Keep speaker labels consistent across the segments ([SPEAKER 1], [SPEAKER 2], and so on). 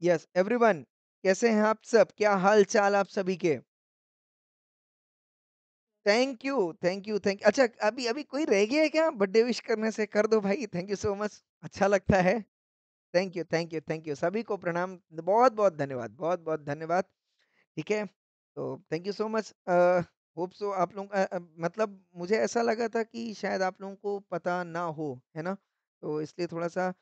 [SPEAKER 1] Yes everyone, कैसे हैं आप सब? क्या हाल-चाल आप सभी के? Thank you, thank you, thank अच्छा अभी अभी कोई रह गया है क्या बर्थडे विश करने से? कर दो भाई, थैंक यू सो मच, अच्छा लगता है। Thank you, thank you, thank you. सभी को प्रणाम, बहुत-बहुत धन्यवाद, बहुत-बहुत धन्यवाद, ठीक है? तो thank you so much hope so आप लोग मतलब मुझे ऐसा लगा था कि शायद आप लोगों को पता ना हो, है ना? तो इसलिए थोड़ा-सा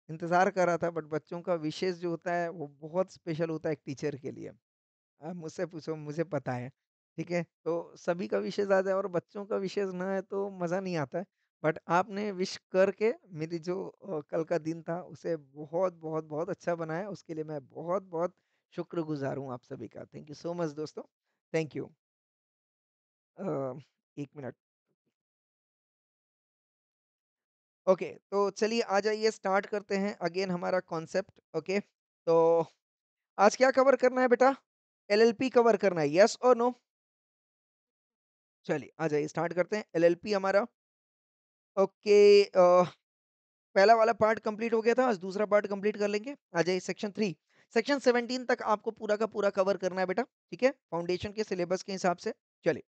[SPEAKER 1] इंतज़ार कर रहा था बट बच्चों का विशेज़ जो होता है, वो बहुत स्पेशल होता है एक टीचर के लिए। आप मुझसे पूछो मुझे पता है, ठीक है? तो सभी का विशेज़ आ जाए और बच्चों का विशेज़ ना है तो मज़ा नहीं आता है। बट आपने विश करके मेरी जो कल का दिन था उसे बहुत, बहुत, बहुत अच्छा बनाया उसके लिए मैं बहुत-बहुत शुक्रगुज़ार हूँ आप सभी का। थैंक यू सो मच दोस्तों, thank you. A, 1 minute. Okay, तो चलिए आ जाइए स्टार्ट करते हैं अगेन हमारा कॉन्सेप्ट ओके। तो आज क्या कवर करना है बेटा? एलएलपी कवर करना है, येस और नो? चलिए आ जाइए स्टार्ट करते हैं। एलएलपी हमारा ओके पहला वाला पार्ट कंप्लीट हो गया था, आज दूसरा पार्ट कंप्लीट कर लेंगे। आ जाइए सेक्शन 3 सेक्शन 17 तक आपको पूरा का पूरा कवर करना है बेटा, ठीक है? फाउंडेशन के सिलेबस के हिसाब से। चलिए,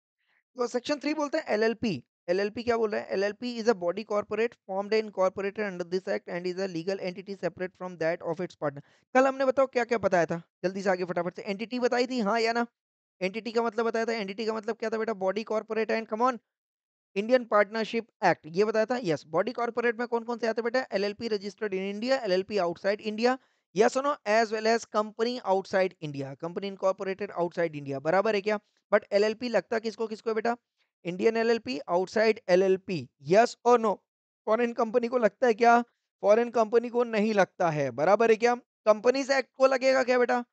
[SPEAKER 1] तो सेक्शन 3 बोलते हैं एलएलपी। एलएलपी क्या बोल रहा है? LLP is a body corporate formed and incorporated under this act and is a legal entity separate from that of its partner. कल हमने बताओ क्या-क्या बताया था? जल्दी से आगे फटाफट से एंटिटी बताई थी, हाँ या ना? एंटिटी का मतलब बताया था, एंटिटी का मतलब क्या था बेटा? Body corporate and come on Indian partnership act ये बताया था यस। बॉडी कॉर्पोरेट में कौन कौन से आते हैं बेटा? LLP registered in India, LLP outside India, yes और no, as well as company outside India, company incorporated outside India, बराबर है क्या? बट एलएलपी लगता किसको किसको है बेटा? Indian LLP, outside LLP, yes और नो? फॉरेन कंपनी को लगता है क्या? फॉरेन कंपनी को नहीं लगता है, बराबर है क्या? कंपनीज एक्ट को लगेगा क्या बेटा?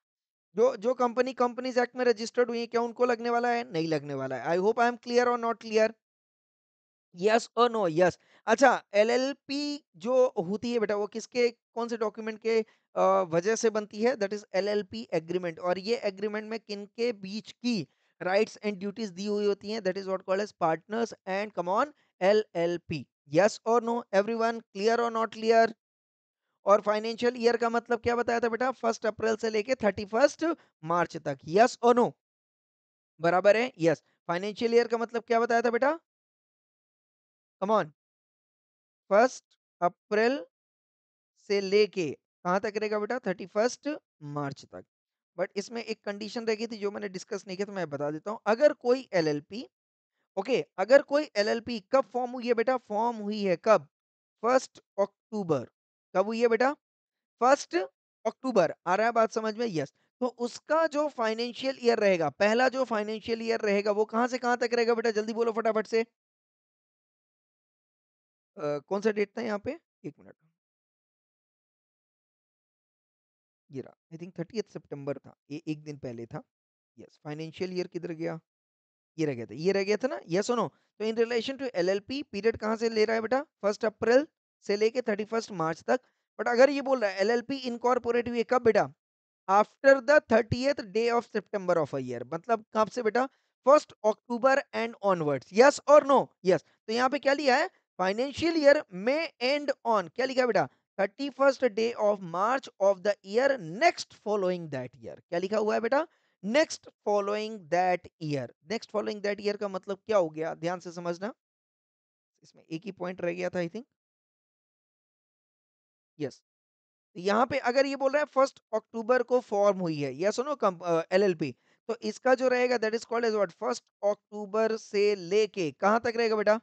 [SPEAKER 1] जो जो कंपनी कंपनीज एक्ट में रजिस्टर्ड हुई है क्या उनको लगने वाला है? नहीं लगने वाला है। I hope I am clear और नॉट क्लियर? यस और नो यस। अच्छा, एलएलपी जो होती है बेटा वो किसके कौन से डॉक्यूमेंट के वजह से बनती है? That is LLP agreement. और ये एग्रीमेंट में किनके बीच की राइट्स एंड ड्यूटीज दी हुई होती हैं? That is what called as partners and come on LLP. Yes और नो एवरीवन, क्लियर और नॉट क्लियर? और फाइनेंशियल ईयर का मतलब क्या बताया था बेटा? 1 अप्रैल से लेके 31 मार्च तक, यस और नो? बराबर है, यस। फाइनेंशियल ईयर का मतलब क्या बताया था बेटा? Come on. 1 अप्रैल से लेके कहाँ तक रहेगा बेटा? 31 मार्च तक। बट इसमें एक कंडीशन रह गई थी जो मैंने डिस्कस नहीं किया तो मैं बता देता हूँ। अगर कोई एलएलपी ओके, अगर कोई एलएलपी कब फॉर्म हुई है बेटा? फॉर्म हुई है कब? 1 अक्टूबर। कब हुई है बेटा? 1 अक्टूबर। आ रहा है बात समझ में? यस। तो उसका जो फाइनेंशियल ईयर रहेगा, पहला जो फाइनेंशियल ईयर रहेगा वो कहाँ से कहाँ तक रहेगा बेटा? जल्दी बोलो फटाफट से। कौन सा डेट था यहाँ पे? एक मिनट, ये रहा। आई थिंक 30th सितंबर था। ये एक दिन पहले था। यस, फाइनेंशियल ईयर किधर गया? ये रह गया था, ये रह गया था ना? यस और नो? तो in relation to LLP period कहाँ से ले रहा है बेटा? 1 अप्रैल से लेके 31 मार्च तक। बट अगर ये बोल रहा है एलएलपी इनकॉर्पोरेट हुई है कब बेटा? After the 30th day of September of a year. मतलब कब से बेटा? 1 अक्टूबर एंड ऑनवर्ड्स, यस और नो? यस। तो यहाँ पे क्या लिया है? फाइनेंशियल ईयर में एंड ऑन क्या लिखा है बेटा? 31st day of March of the year next following that year. क्या लिखा हुआ है बेटा? Next following that year. Next following that year का मतलब क्या हो गया? ध्यान से समझना। इसमें एक ही पॉइंट रह गया था आई थिंक। यस, यहाँ पे अगर ये बोल रहा है 1 अक्टूबर को फॉर्म हुई है, यस सुनो एलएलपी, तो इसका जो रहेगा that is called as what? 1 अक्टूबर से लेके कहाँ तक रहेगा बेटा?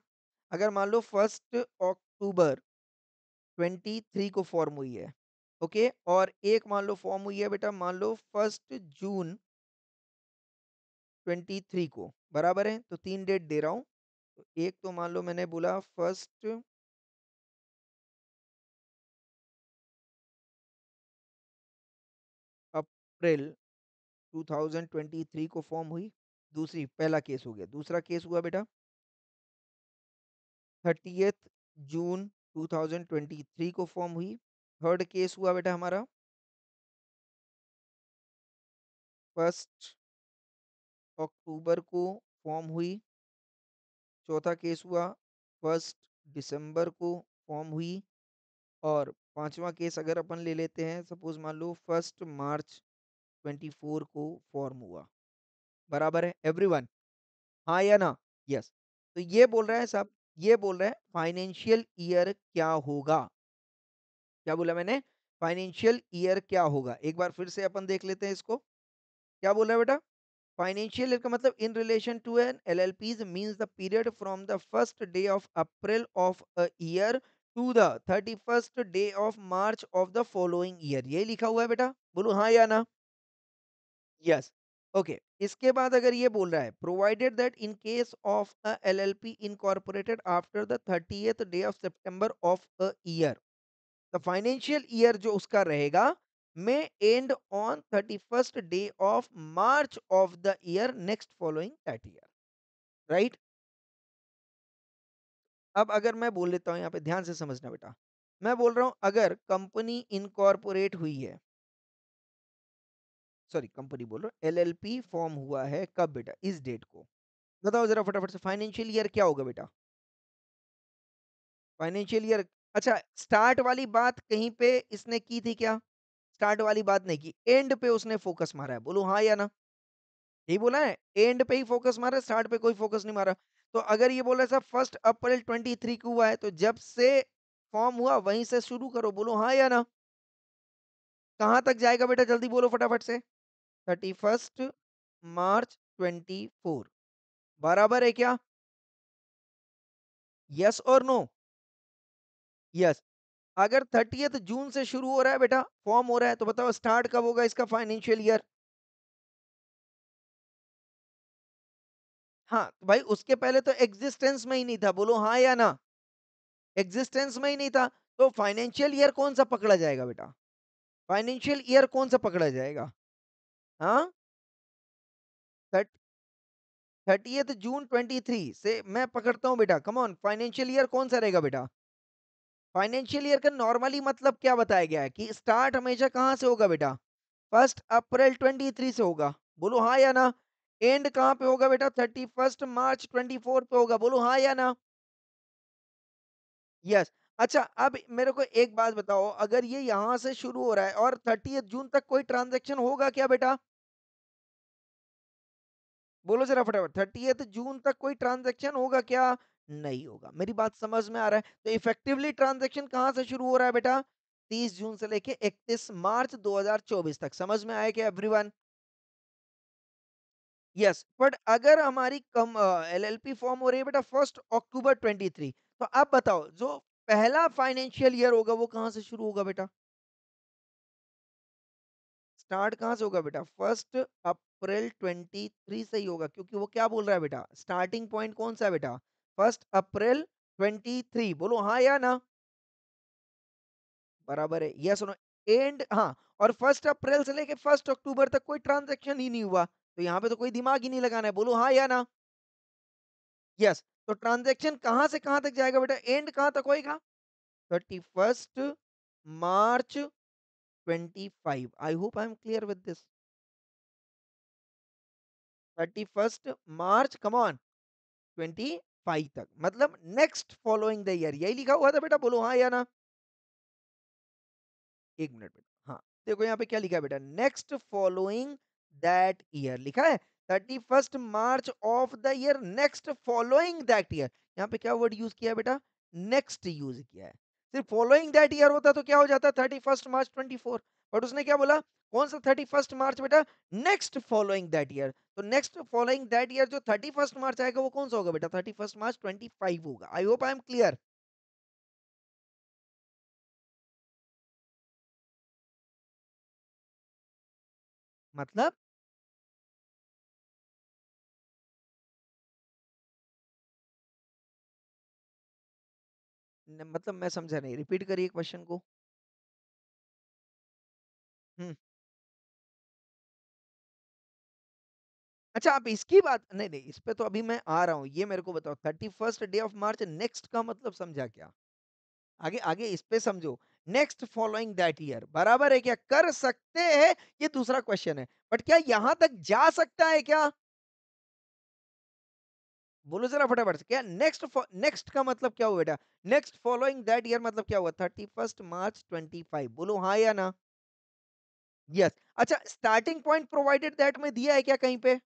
[SPEAKER 1] अगर मान लो 1 अक्टूबर 23 को फॉर्म हुई है, ओके, और एक मान लो फॉर्म हुई है बेटा, मान लो 1 जून 23 को, बराबर है? तो तीन डेट दे रहा हूँ। तो एक तो मान लो मैंने बोला 1 अप्रैल 2023 को फॉर्म हुई। दूसरी पहला केस हो गया। दूसरा केस हुआ बेटा 30th जून 2023 को फॉर्म हुई। थर्ड केस हुआ बेटा हमारा 1 अक्टूबर को फॉर्म हुई। चौथा केस हुआ 1 दिसंबर को फॉर्म हुई। और पाँचवाँ केस अगर अपन ले लेते हैं, सपोज़ मान लो 1 मार्च 24 को फॉर्म हुआ, बराबर है एवरीवन? हाँ या ना? यस। तो ये बोल रहा है साहब, ये बोल रहा है फाइनेंशियल ईयर क्या होगा? क्या बोला मैंने? फाइनेंशियल ईयर क्या होगा? एक बार फिर से अपन देख लेते हैं इसको। क्या बोल रहा है बेटा? फाइनेंशियल ईयर का मतलब in relation to an LLPs means the period from the first day of April of a year to the 31st day of March of the following year. यही लिखा हुआ है बेटा, बोलो हाँ या ना? यस। ओके, इसके बाद अगर ये बोल रहा है provided that in case of a LLP incorporated after the 30th day of September of a year, the financial year जो उसका रहेगा में and on 31st day of March of the year next following that year, right? अब अगर मैं बोल लेता हूं, यहाँ पे ध्यान से समझना बेटा, मैं बोल रहा हूं अगर कंपनी इनकॉर्पोरेट हुई है, सॉरी कंपनी बोल रहा हूं, एलएलपी फॉर्म हुआ है कब बेटा? इस डेट को। बताओ जरा फटाफट से, फाइनेंशियल ईयर क्या होगा बेटा? फाइनेंशियल ईयर, अच्छा स्टार्ट वाली बात कहीं पे इसने की थी क्या? स्टार्ट वाली बात नहीं की, एंड पे उसने फोकस मारा है, बोलो हाँ या ना? यही बोला है, एंड पे ही फोकस मारा है, स्टार्ट पे कोई फोकस नहीं मारा। तो अगर ये बोला साहब 1 अप्रैल 23 को हुआ है, तो जब से फॉर्म हुआ वहीं से शुरू करो, बोलो हाँ या ना? कहाँ तक जाएगा बेटा, जल्दी बोलो फटाफट से। 31 मार्च 24, बराबर है क्या? यस और नो? यस। अगर 30th जून से शुरू हो रहा है बेटा, फॉर्म हो रहा है, तो बताओ स्टार्ट कब होगा इसका फाइनेंशियल ईयर? हाँ, तो भाई उसके पहले तो एग्जिस्टेंस में ही नहीं था, बोलो हाँ या ना? एग्जिस्टेंस में ही नहीं था, तो फाइनेंशियल ईयर कौन सा पकड़ा जाएगा बेटा? फाइनेंशियल ईयर कौन सा पकड़ा जाएगा? हाँ, 30th जून 23 से मैं पकड़ता हूँ बेटा, कम ऑन, फाइनेंशियल ईयर कौन सा रहेगा बेटा? फाइनेंशियल ईयर का नॉर्मली मतलब क्या बताया गया है कि स्टार्ट हमेशा कहाँ से होगा बेटा? 1 अप्रैल 23 से होगा, बोलो हाँ या ना? एंड कहाँ पे होगा बेटा? 31 मार्च 24 पे होगा, बोलो हाँ या ना? यस। अच्छा, अब मेरे को एक बात बताओ, अगर ये यहाँ से शुरू हो रहा है और 30th जून तक कोई ट्रांजैक्शन होगा क्या बेटा? बोलो जरा फटाफट, 30th जून तक कोई ट्रांजैक्शन होगा क्या? नहीं होगा। मेरी बात समझ में आ रहा है? तो इफेक्टिवली ट्रांजैक्शन कहाँ से शुरू हो रहा है बेटा? 30 जून से लेके 31 मार्च 2024 तक। समझ में आया क्या एवरीवन? यस, बट अगर हमारी कम एलएलपी फॉर्म हो रही है बेटा 1 अक्टूबर 23, तो आप बताओ जो पहला फाइनेंशियल ईयर होगा वो कहाँ से शुरू होगा बेटा? स्टार्ट कहाँ से होगा बेटा? 1 अप्रैल 23 से ही होगा, क्योंकि वो क्या बोल रहा है बेटा? स्टार्टिंग पॉइंट कौन सा है बेटा? 1 अप्रैल 23, बोलो हाँ या ना? बराबर है, यस नो? एंड हाँ, और 1 अप्रैल से लेके 1 अक्टूबर तक कोई ट्रांजेक्शन ही नहीं हुआ, तो यहाँ पे तो कोई दिमाग ही नहीं लगाना है, बोलो हाँ या ना? यस। तो ट्रांजेक्शन कहाँ से कहाँ तक जाएगा बेटा? एंड कहाँ तक होएगा? 31 मार्च 25। आई hope I am clear with this. 31 March, come on, 25 तक, मतलब नेक्स्ट फॉलोइंग द ईयर, यही लिखा हुआ था बेटा, बोलो हाँ या ना? एक मिनट बेटा, हाँ देखो यहाँ पे क्या लिखा है बेटा, नेक्स्ट फॉलोइंग दैट ईयर लिखा है। 31 March of the year next following that year, यहाँ पे क्या वर्ड यूज किया है बेटा? नेक्स्ट यूज किया है। सिर्फ फॉलोइंग दैट ईयर होता तो क्या हो जाता? 31 मार्च 24, बट उसने क्या बोला? कौन सा 31 मार्च बेटा? Next following that year. तो नेक्स्ट फॉलोइंग दैट ईयर जो 31 मार्च आएगा वो कौन सा होगा बेटा? 31 मार्च 25 होगा। आई होप आई एम क्लियर। मतलब मतलब मैं समझा नहीं, रिपीट करिए क्वेश्चन को। हम्म। अच्छा, आप इसकी बात नहीं नहीं, इस पे तो अभी मैं आ रहा हूँ, ये मेरे को बताओ 31 डे ऑफ मार्च नेक्स्ट का मतलब समझा क्या? आगे आगे इस पे समझो। नेक्स्ट फॉलोइंग दैट ईयर, बराबर है क्या? कर सकते हैं, ये दूसरा क्वेश्चन है, बट क्या यहां तक जा सकता है क्या? बोलो ज़रा फटाफट से, क्या नेक्स्ट का मतलब क्या हुआ बेटा? नेक्स्ट फॉलोइंग दैट ईयर मतलब क्या हुआ? 31st मार्च 25, बोलो हाँ या ना? यस। अच्छा, स्टार्टिंग पॉइंट प्रोवाइडेड दैट में दिया है क्या कहीं पे?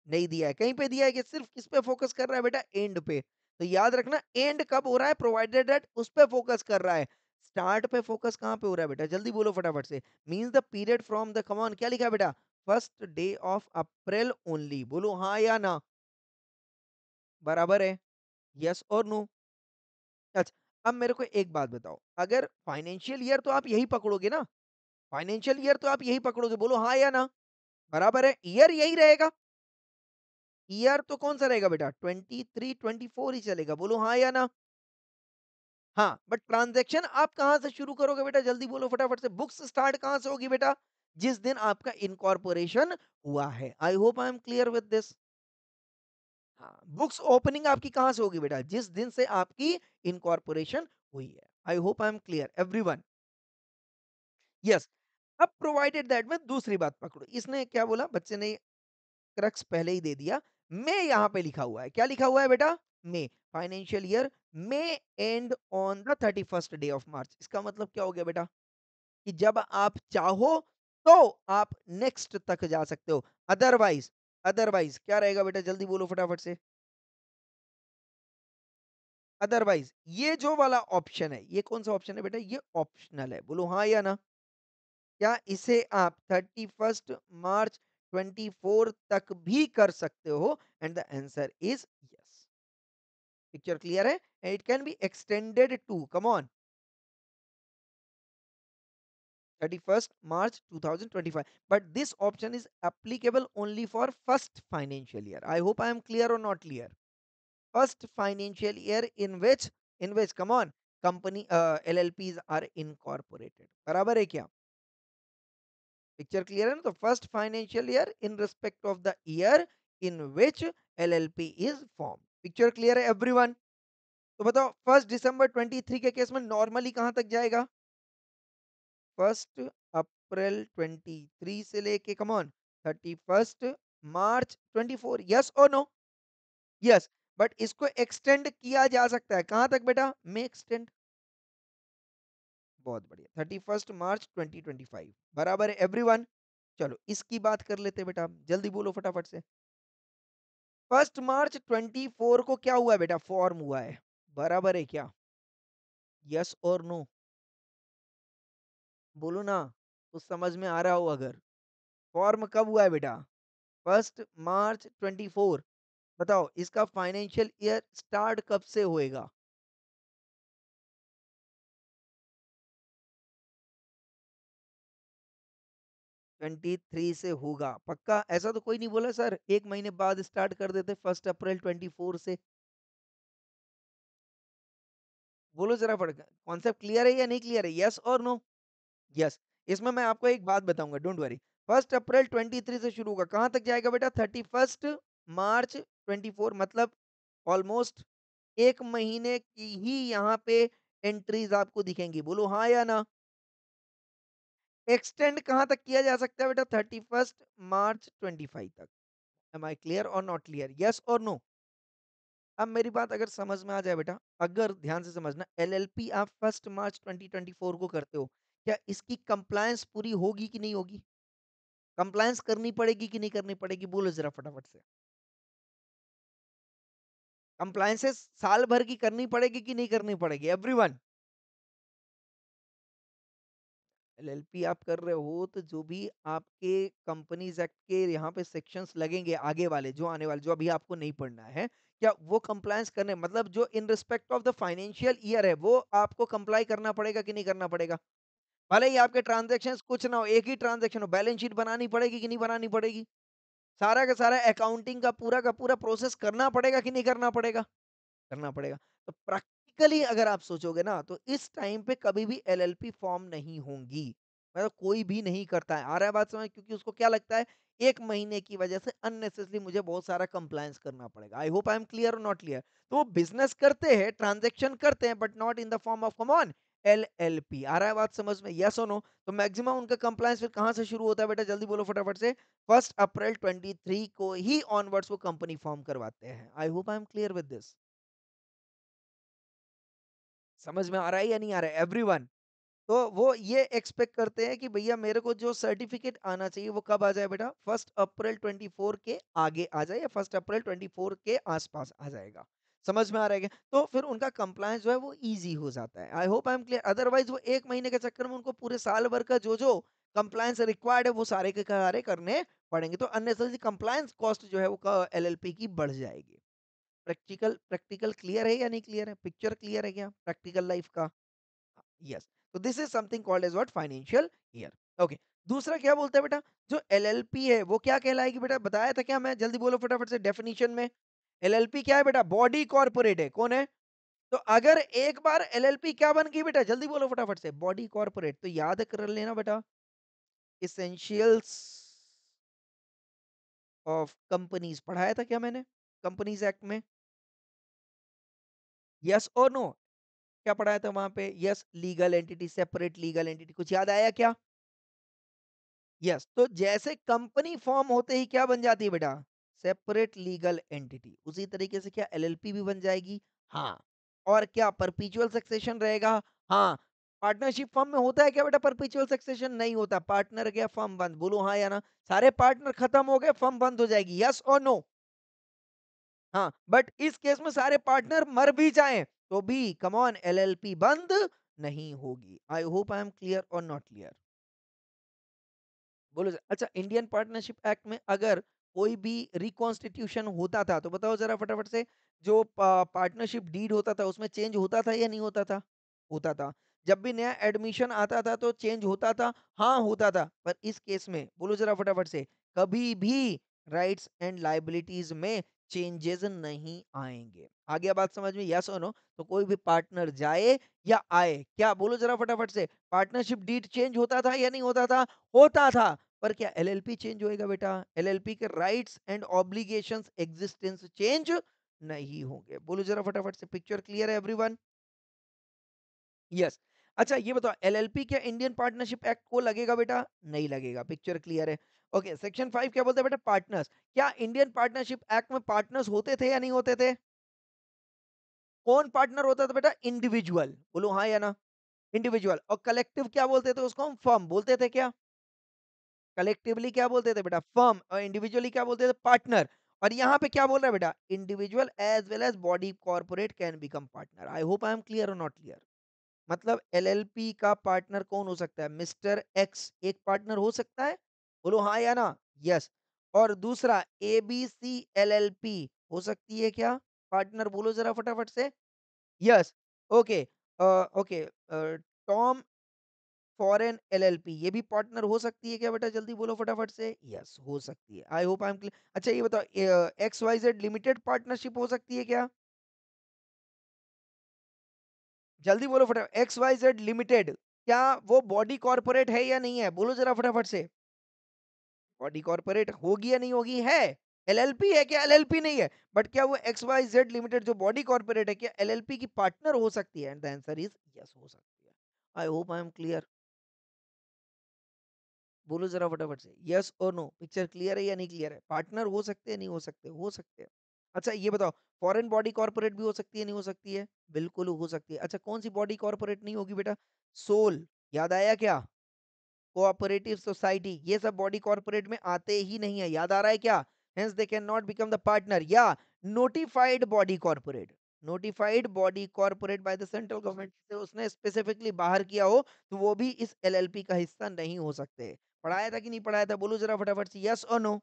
[SPEAKER 1] नहीं दिया है। कहीं पे दिया है कि सिर्फ किस पे फोकस कर रहा है बेटा? एंड पे। तो याद रखना, एंड कब हो रहा है? प्रोवाइडेड दैट उस पे फोकस कर रहा है। स्टार्ट पे फोकस कहाँ पे हो रहा है बेटा? जल्दी बोलो फटाफट से। Means the period from the, come on, क्या लिखा है बेटा? First day of April only, बोलो हाँ या ना? बराबर है? यस और नो? अच्छा, अब मेरे को एक बात बताओ, अगर फाइनेंशियल ईयर तो आप यही पकड़ोगे ना? फाइनेंशियल ईयर तो आप यही पकड़ोगे, बोलो हाँ या ना? बराबर है? ईयर यही रहेगा। ईयर तो कौन सा रहेगा बेटा? 23 24 ही चलेगा, बोलो हाँ या ना? हाँ, बट ट्रांजैक्शन आप कहाँ से शुरू करोगे बेटा? जल्दी बोलो फटाफट से। बुक्स स्टार्ट कहाँ से होगी बेटा? जिस दिन आपका इनकॉर्पोरेशन हुआ है। I hope I am clear with this. हाँ, बुक्स ओपनिंग आपकी कहाँ से होगी बेटा? जिस दिन से आपकी इनकॉर्पोरेशन हुई है। I hope I am clear everyone. Yes. अब प्रोवाइडेड दैट में दूसरी बात पकड़ो। इसने क्या बोला? बच्चे ने क्रक्स पहले ही दे दिया। मई यहाँ पे लिखा हुआ है। क्या लिखा हुआ है बेटा? May. Financial year may end on the 31st day of March. इसका मतलब क्या हो गया बेटा? कि जब आप चाहो तो आप नेक्स्ट तक जा सकते हो। अदरवाइज, अदरवाइज क्या रहेगा बेटा? जल्दी बोलो फटाफट से। अदरवाइज ये जो वाला ऑप्शन है, ये कौन सा ऑप्शन है बेटा? ये ऑप्शनल है, बोलो हाँ या ना? क्या इसे आप 31st मार्च 24 तक भी कर सकते हो? And the answer is yes. Picture clear है? It can be extended to, come on, 31st March 2025, but this option is applicable only for first financial year. I hope I am clear or not clear. First financial year in which come on, company LLPs are incorporated. बराबर है क्या? Picture clear है ना? तो first financial year in respect of the year in which LLP is form. Picture clear है everyone? तो बताओ, 1 दिसंबर 23 के केस में नॉर्मली कहां तक जाएगा? 1 अप्रैल 23 से लेके कम ऑन 31st मार्च 24, यस और नो? यस। बट इसको एक्सटेंड किया जा सकता है कहां तक बेटा? में एक्सटेंड। बहुत बढ़िया, 31st March 2025, बराबर है एवरीवन? चलो इसकी बात कर लेते हैं बेटा, जल्दी बोलो फटाफट से। 1 मार्च 24 को क्या हुआ है बेटा? फॉर्म हुआ है, बराबर है क्या? यस और नो? बोलो ना, कुछ समझ में आ रहा हो अगर। फॉर्म कब हुआ है बेटा? 1 मार्च 24। बताओ इसका फाइनेंशियल ईयर स्टार्ट कब से होएगा? 23 से होगा पक्का? ऐसा तो कोई नहीं बोला सर 1 महीने बाद स्टार्ट कर देते 1 अप्रैल 24 से। बोलो जरा फर्क, कॉन्सेप्ट क्लियर है या नहीं क्लियर है? यस और नो? यस। इसमें मैं आपको एक बात बताऊंगा, डोंट वरी। 1 अप्रैल 23 से शुरू होगा, कहां तक जाएगा बेटा? 31st March 24, मतलब ऑलमोस्ट 1 महीने की ही यहाँ पे एंट्रीज आपको दिखेंगी, बोलो हाँ या ना? एक्सटेंड कहां तक किया जा सकता है बेटा? 31st March 25 तक। एम आई क्लियर और नॉट क्लियर? यस और नो? अब मेरी बात अगर समझ में आ जाए बेटा, अगर ध्यान से समझना, एलएलपी आप 1 मार्च 2024 को करते हो, क्या इसकी कंप्लायंस पूरी होगी कि नहीं होगी? कंप्लायंस करनी पड़ेगी कि नहीं करनी पड़ेगी? बोलो जरा फटाफट से। कंप्लायंसेस साल भर की करनी पड़ेगी कि नहीं करनी पड़ेगी एवरीवन? एलएलपी आप कर रहे हो तो जो भी आपके कंपनीज एक्ट के यहाँ पे सेक्शंस लगेंगे आगे वाले, जो आने वाले, जो अभी आपको नहीं पढ़ना है, क्या वो कंप्लायंस करने, मतलब जो इन respect of the financial year है, वो आपको कंप्लाई करना पड़ेगा कि नहीं करना पड़ेगा? भले ही आपके ट्रांजैक्शंस कुछ ना हो, एक ही ट्रांजैक्शन हो, बैलेंस शीट बनानी पड़ेगी कि नहीं बनानी पड़ेगी? सारा का सारा अकाउंटिंग का पूरा प्रोसेस करना पड़ेगा कि नहीं करना पड़ेगा? करना पड़ेगा। तो प्रैक्टिकली अगर आप सोचोगे ना, तो इस टाइम पे कभी भी एलएलपी फॉर्म नहीं होंगी। मतलब कोई भी नहीं करता है। आ रहा है बात समझ? क्योंकि उसको क्या लगता है, 1 महीने की वजह से अननेसेसरी मुझे बहुत सारा कंप्लायंस करना पड़ेगा। I hope I am clear और नॉट क्लियर? तो वो बिज़नेस करते हैं, ट्रांज़ैक्शन करते हैं, but not in the form of, come on, LLP. आ रहा है बात समझ में? यस और नो? तो मैक्सिमम उनका कंप्लायंस फिर कहाँ से शुरू होता है बेटा? जल्दी बोलो फटाफट से। 1 अप्रैल 23 को ही ऑनवर्ड्स वो कंपनी फॉर्म करवाते हैं। आई hope I am clear with this. समझ में आ रहा है या नहीं आ रहा है एवरीवन? तो वो ये एक्सपेक्ट करते हैं कि भैया मेरे को जो सर्टिफिकेट आना चाहिए वो कब आ जाए बेटा? 1 अप्रैल 24 के आगे आ जाए या 1 अप्रैल 24 के आसपास आ जाएगा। समझ में आ रहा है क्या? तो फिर उनका कंप्लायंस जो है वो ईज़ी हो जाता है। I hope I am clear. Otherwise वो 1 महीने के चक्कर में उनको पूरे साल भर का जो-जो कंप्लायंस रिक्वायर्ड है वो सारे के सारे करने पड़ेंगे। तो अननेसेसरी कंप्लायंस कॉस्ट जो है वो क एलएलपी की बढ़ जाएगी। प्रैक्टिकल प्रैक्टिकल क्लियर है या नहीं क्लियर है? पिक्चर क्लियर है क्या प्रैक्टिकल लाइफ का? यस। तो this is something called as what? Financial year. Okay. दूसरा क्या बोलता है बेटा? जो एलएलपी है वो क्या कहलाएगी बेटा? बताया था क्या मैं? जल्दी बोलो फटाफट से डेफिनेशन में। एलएलपी क्या है बेटा? बॉडी कॉर्पोरेट है। कौन है? तो अगर एक बार एलएलपी क्या बन गई बेटा? जल्दी बोलो फटाफट से। Body corporate. तो याद कर लेना बेटा, इसेंशियल्स ऑफ कंपनीज पढ़ाया था क्या मैंने कंपनीज एक्ट में? यस और नो? क्या पढ़ाया था वहां पे? Yes, legal entity, separate legal entity. कुछ याद आया क्या? यस। तो जैसे कंपनी फॉर्म होते ही क्या बन जाती है बेटा? Separate legal entity. उसी तरीके से क्या एलएलपी भी बन जाएगी? हाँ। और क्या परपेचुअल सक्सेशन रहेगा? हाँ। पार्टनरशिप फर्म में होता है क्या बेटा परपेचुअल सक्सेशन? नहीं होता। पार्टनर गया फर्म बंद। बोलो हाँ या ना? सारे पार्टनर खत्म हो गए, फर्म बंद हो जाएगी। यस और नो? हाँ, बट इस केस में सारे पार्टनर मर भी जाएं तो भी कम ऑन एलएलपी बंद नहीं होगी। आई होप आई एम क्लियर और नॉट क्लियर? बोलो अच्छा, इंडियन पार्टनरशिप एक्ट में अगर कोई भी रिकॉन्स्टिट्यूशन होता था तो बताओ जरा फटाफट से, जो पार्टनरशिप डीड होता था उसमें चेंज होता था या नहीं होता था? होता था। जब भी नया एडमिशन आता था तो चेंज होता था? हाँ होता था। पर इस केस में बोलो जरा फटाफट से, कभी भी राइट्स एंड लाइबिलिटीज में चेंजेस नहीं आएंगे। आ गया बात समझ में? यस और नो? तो कोई भी पार्टनर जाए या आए, क्या बोलो जरा फटाफट से, पार्टनरशिप डीड चेंज होता था या नहीं होता था? होता था। पर क्या एलएलपी चेंज होएगा बेटा? एलएलपी के rights and obligations existence change नहीं होंगे। बोलो जरा फटाफट से। पिक्चर क्लियर है एवरीवन? यस। अच्छा ये बताओ, एलएलपी क्या इंडियन पार्टनरशिप एक्ट को लगेगा बेटा? नहीं लगेगा। पिक्चर क्लियर है? ओके। सेक्शन 5 क्या बोलता है बेटा? पार्टनर्स। क्या इंडियन पार्टनरशिप एक्ट में पार्टनर्स होते थे या नहीं होते थे? कौन पार्टनर होता था बेटा? इंडिविजुअल। बोलो हाँ या ना? इंडिविजुअल। और कलेक्टिव क्या बोलते थे उसको? हम फर्म बोलते थे क्या? कलेक्टिवली क्या बोलते थे बेटा? फर्म। और इंडिविजुअली क्या बोलते थे? पार्टनर। और यहाँ पे क्या बोल रहा है बेटा? Individual as well as body corporate can become partner. I hope I am clear और नॉट क्लियर? मतलब एलएलपी का पार्टनर कौन हो सकता है? मिस्टर एक्स एक पार्टनर हो सकता है? बोलो हाँ या ना? यस। और दूसरा एबीसी एलएलपी हो सकती है क्या पार्टनर? बोलो जरा फटाफट से। Yes. Okay. Okay. Tom foreign LLP ये भी पार्टनर हो सकती है क्या बेटा? जल्दी बोलो फटाफट से। यस हो सकती है। I hope I am clear. अच्छा ये बताओ, X Y Z limited partnership हो सकती है क्या? जल्दी बोलो फटाफट। एक्स वाई जेड लिमिटेड क्या वो बॉडी कॉर्पोरेट है या नहीं है? बोलो जरा फटाफट से। बॉडी कॉर्पोरेट होगी या नहीं होगी? है। एलएलपी है क्या? एलएलपी नहीं है। बट क्या वो एक्स वाई जेड लिमिटेड जो बॉडी कॉर्पोरेट है क्या एलएलपी की पार्टनर हो सकती है? And the answer is yes हो सकती है। I hope I am clear. बोलो जरा फटाफट से यस और नो। पिक्चर क्लियर है या नहीं क्लियर है? पार्टनर हो सकते हैं नहीं हो सकते? हो सकते हैं। अच्छा ये बताओ, फॉरेन बॉडी कॉर्पोरेट भी हो सकती है नहीं हो सकती है? बिल्कुल हो सकती है। अच्छा कौन सी बॉडी कॉर्पोरेट नहीं होगी बेटा? सोल। याद आया क्या? कोऑपरेटिव सोसाइटी ये सब बॉडी कॉर्पोरेट में आते ही नहीं है। याद आ रहा है क्या? Hence they can not become the partner. या notified body corporate. Notified body corporate by the central government से उसने स्पेसिफिकली बाहर किया हो तो वो भी इस एलएलपी का हिस्सा नहीं हो सकते। पढ़ाया था कि नहीं पढ़ाया था? बोलो जरा फटाफट से यस और नो।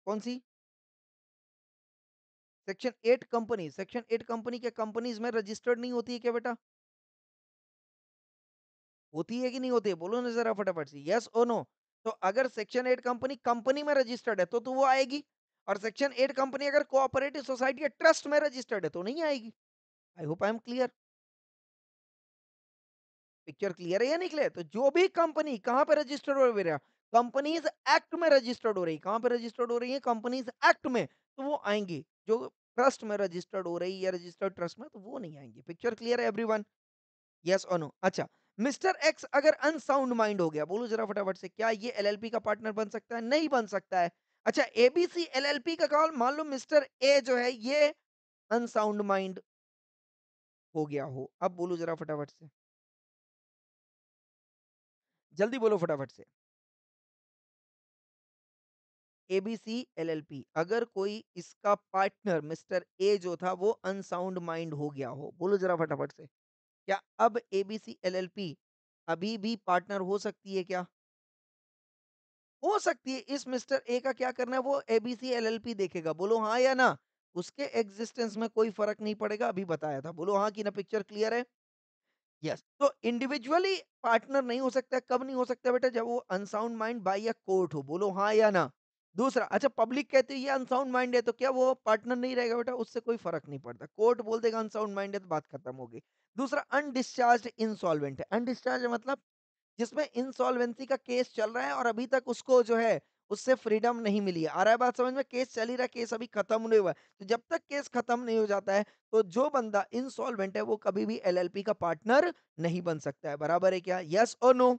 [SPEAKER 1] कौन सी? Section 8 company. सेक्शन 8 कंपनी क्या कंपनीज में रजिस्टर्ड नहीं होती है क्या बेटा? होती है कि नहीं होती है? बोलो ना जरा फटाफट से यस और नो। तो अगर सेक्शन 8 कंपनी कंपनी में रजिस्टर्ड है तो वो आएगी। और सेक्शन 8 कंपनी अगर कोऑपरेटिव सोसाइटी या ट्रस्ट में रजिस्टर्ड है तो नहीं आएगी। आई hope I am clear. Picture clear है या नहीं क्लियर? तो जो भी कंपनी कहां पे रजिस्टर्ड हो रही है? कंपनीज एक्ट में रजिस्टर्ड हो रही है। कहां पे रजिस्टर्ड हो रही है? कंपनीज एक्ट में। तो वो आएंगी। जो ट्रस्ट में रजिस्टर्ड हो रही है या रजिस्टर्ड ट्रस्ट में, तो वो नहीं आएँगी। पिक्चर क्लियर है एवरीवन? येस और नो? अच्छा, मिस्टर एक्स अगर अनसाउंड माइंड हो गया, बोलो ज़रा फटाफट से, क्या ये एलएलपी का पार्टनर बन सकता है? नहीं बन सकता है। अच्छा, एबीसी एलएलपी का कॉल मान लो मिस्टर ए जो है ये अनसाउंड माइंड हो गया हो, अब बोलो ज़रा फटाफट से, जल्दी बोलो फटाफट से। एबीसी एलएलपी अगर कोई इसका पार्टनर मिस्टर ए जो था वो अनसाउंड माइंड हो गया हो, बोलो ज़रा फटाफट से, क्या अब एबीसी एलएलपी अभी भी पार्टनर हो सकती है क्या? हो सकती है। इस मिस्टर ए का क्या करना है, वो एबीसी एलएलपी देखेगा, बोलो हाँ या ना? उसके एग्जिस्टेंस में कोई फर्क नहीं पड़ेगा, अभी बताया था, बोलो हाँ कि ना? पिक्चर क्लियर है? यस। तो इंडिविजुअली पार्टनर नहीं हो सकता है, कब नहीं हो सकता बेटा? जब वो unsound mind bye a court हो, बोलो हाँ या ना? दूसरा, अच्छा पब्लिक कहती है ये अनसाउंड माइंड है, तो क्या वो पार्टनर नहीं रहेगा बेटा? उससे कोई फर्क नहीं पड़ता, कोर्ट बोल देगा अनसाउंड माइंड है तो बात खत्म हो गई। दूसरा, अनडिस्चार्ज्ड इंसॉल्वेंट है। अनडिस्चार्ज मतलब जिसमें इंसॉल्वेंसी का केस चल रहा है और अभी तक उसको जो है उससे फ्रीडम नहीं मिली है। आ रहा है बात समझ में? केस चल ही रहा है, केस अभी खत्म नहीं हुआ है। तो जब तक केस खत्म नहीं हो जाता है, तो जो बंदा इंसॉल्वेंट है वो कभी भी एलएलपी का पार्टनर नहीं बन सकता है। बराबर है क्या? यस और नो?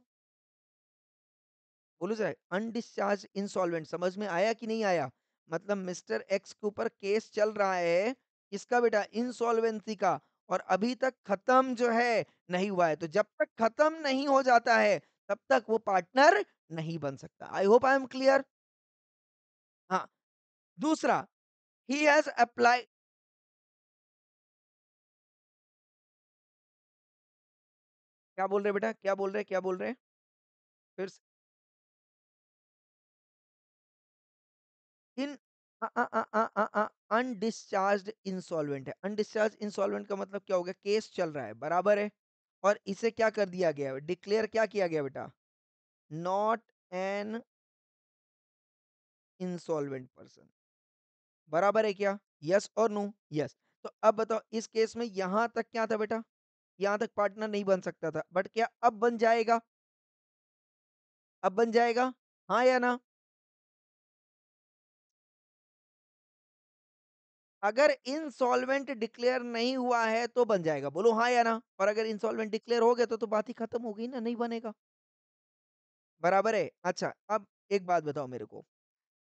[SPEAKER 1] बोलो जरा, अनडिस्चार्ज इंसॉल्वेंट समझ में आया कि नहीं आया? मतलब मिस्टर एक्स के ऊपर केस चल रहा है, किसका बेटा? इंसॉल्वेंसी का, और अभी तक खत्म जो है नहीं हुआ है। तो जब तक खत्म नहीं हो जाता है, तब तक वो पार्टनर नहीं बन सकता। आई होप आई एम क्लियर? हाँ, दूसरा, ही हैज़ अप्लाई क्या बोल रहे हैं बेटा? क्या बोल रहे हैं? क्या बोल रहे हैं? फिर से इन अनडिस्चार्ज्ड इंसॉल्वेंट है। अनडिस्चार्ज इंसॉल्वेंट का मतलब क्या हो गया? केस चल रहा है, बराबर है? और इसे क्या कर दिया गया है? डिक्लेयर क्या किया गया बेटा? Not an insolvent person. बराबर है क्या? यस और नो? यस। तो अब बताओ, इस केस में यहां तक क्या था बेटा? यहां तक पार्टनर नहीं बन सकता था, बट क्या अब बन जाएगा? अब बन जाएगा? हाँ या ना? अगर इंसॉल्वेंट डिक्लेयर नहीं हुआ है तो बन जाएगा, बोलो हाँ या ना? और अगर इंसॉल्वेंट डिक्लेयर हो गया तो बात ही खत्म हो गई ना, नहीं बनेगा। बराबर है? अच्छा, अब एक बात बताओ मेरे को,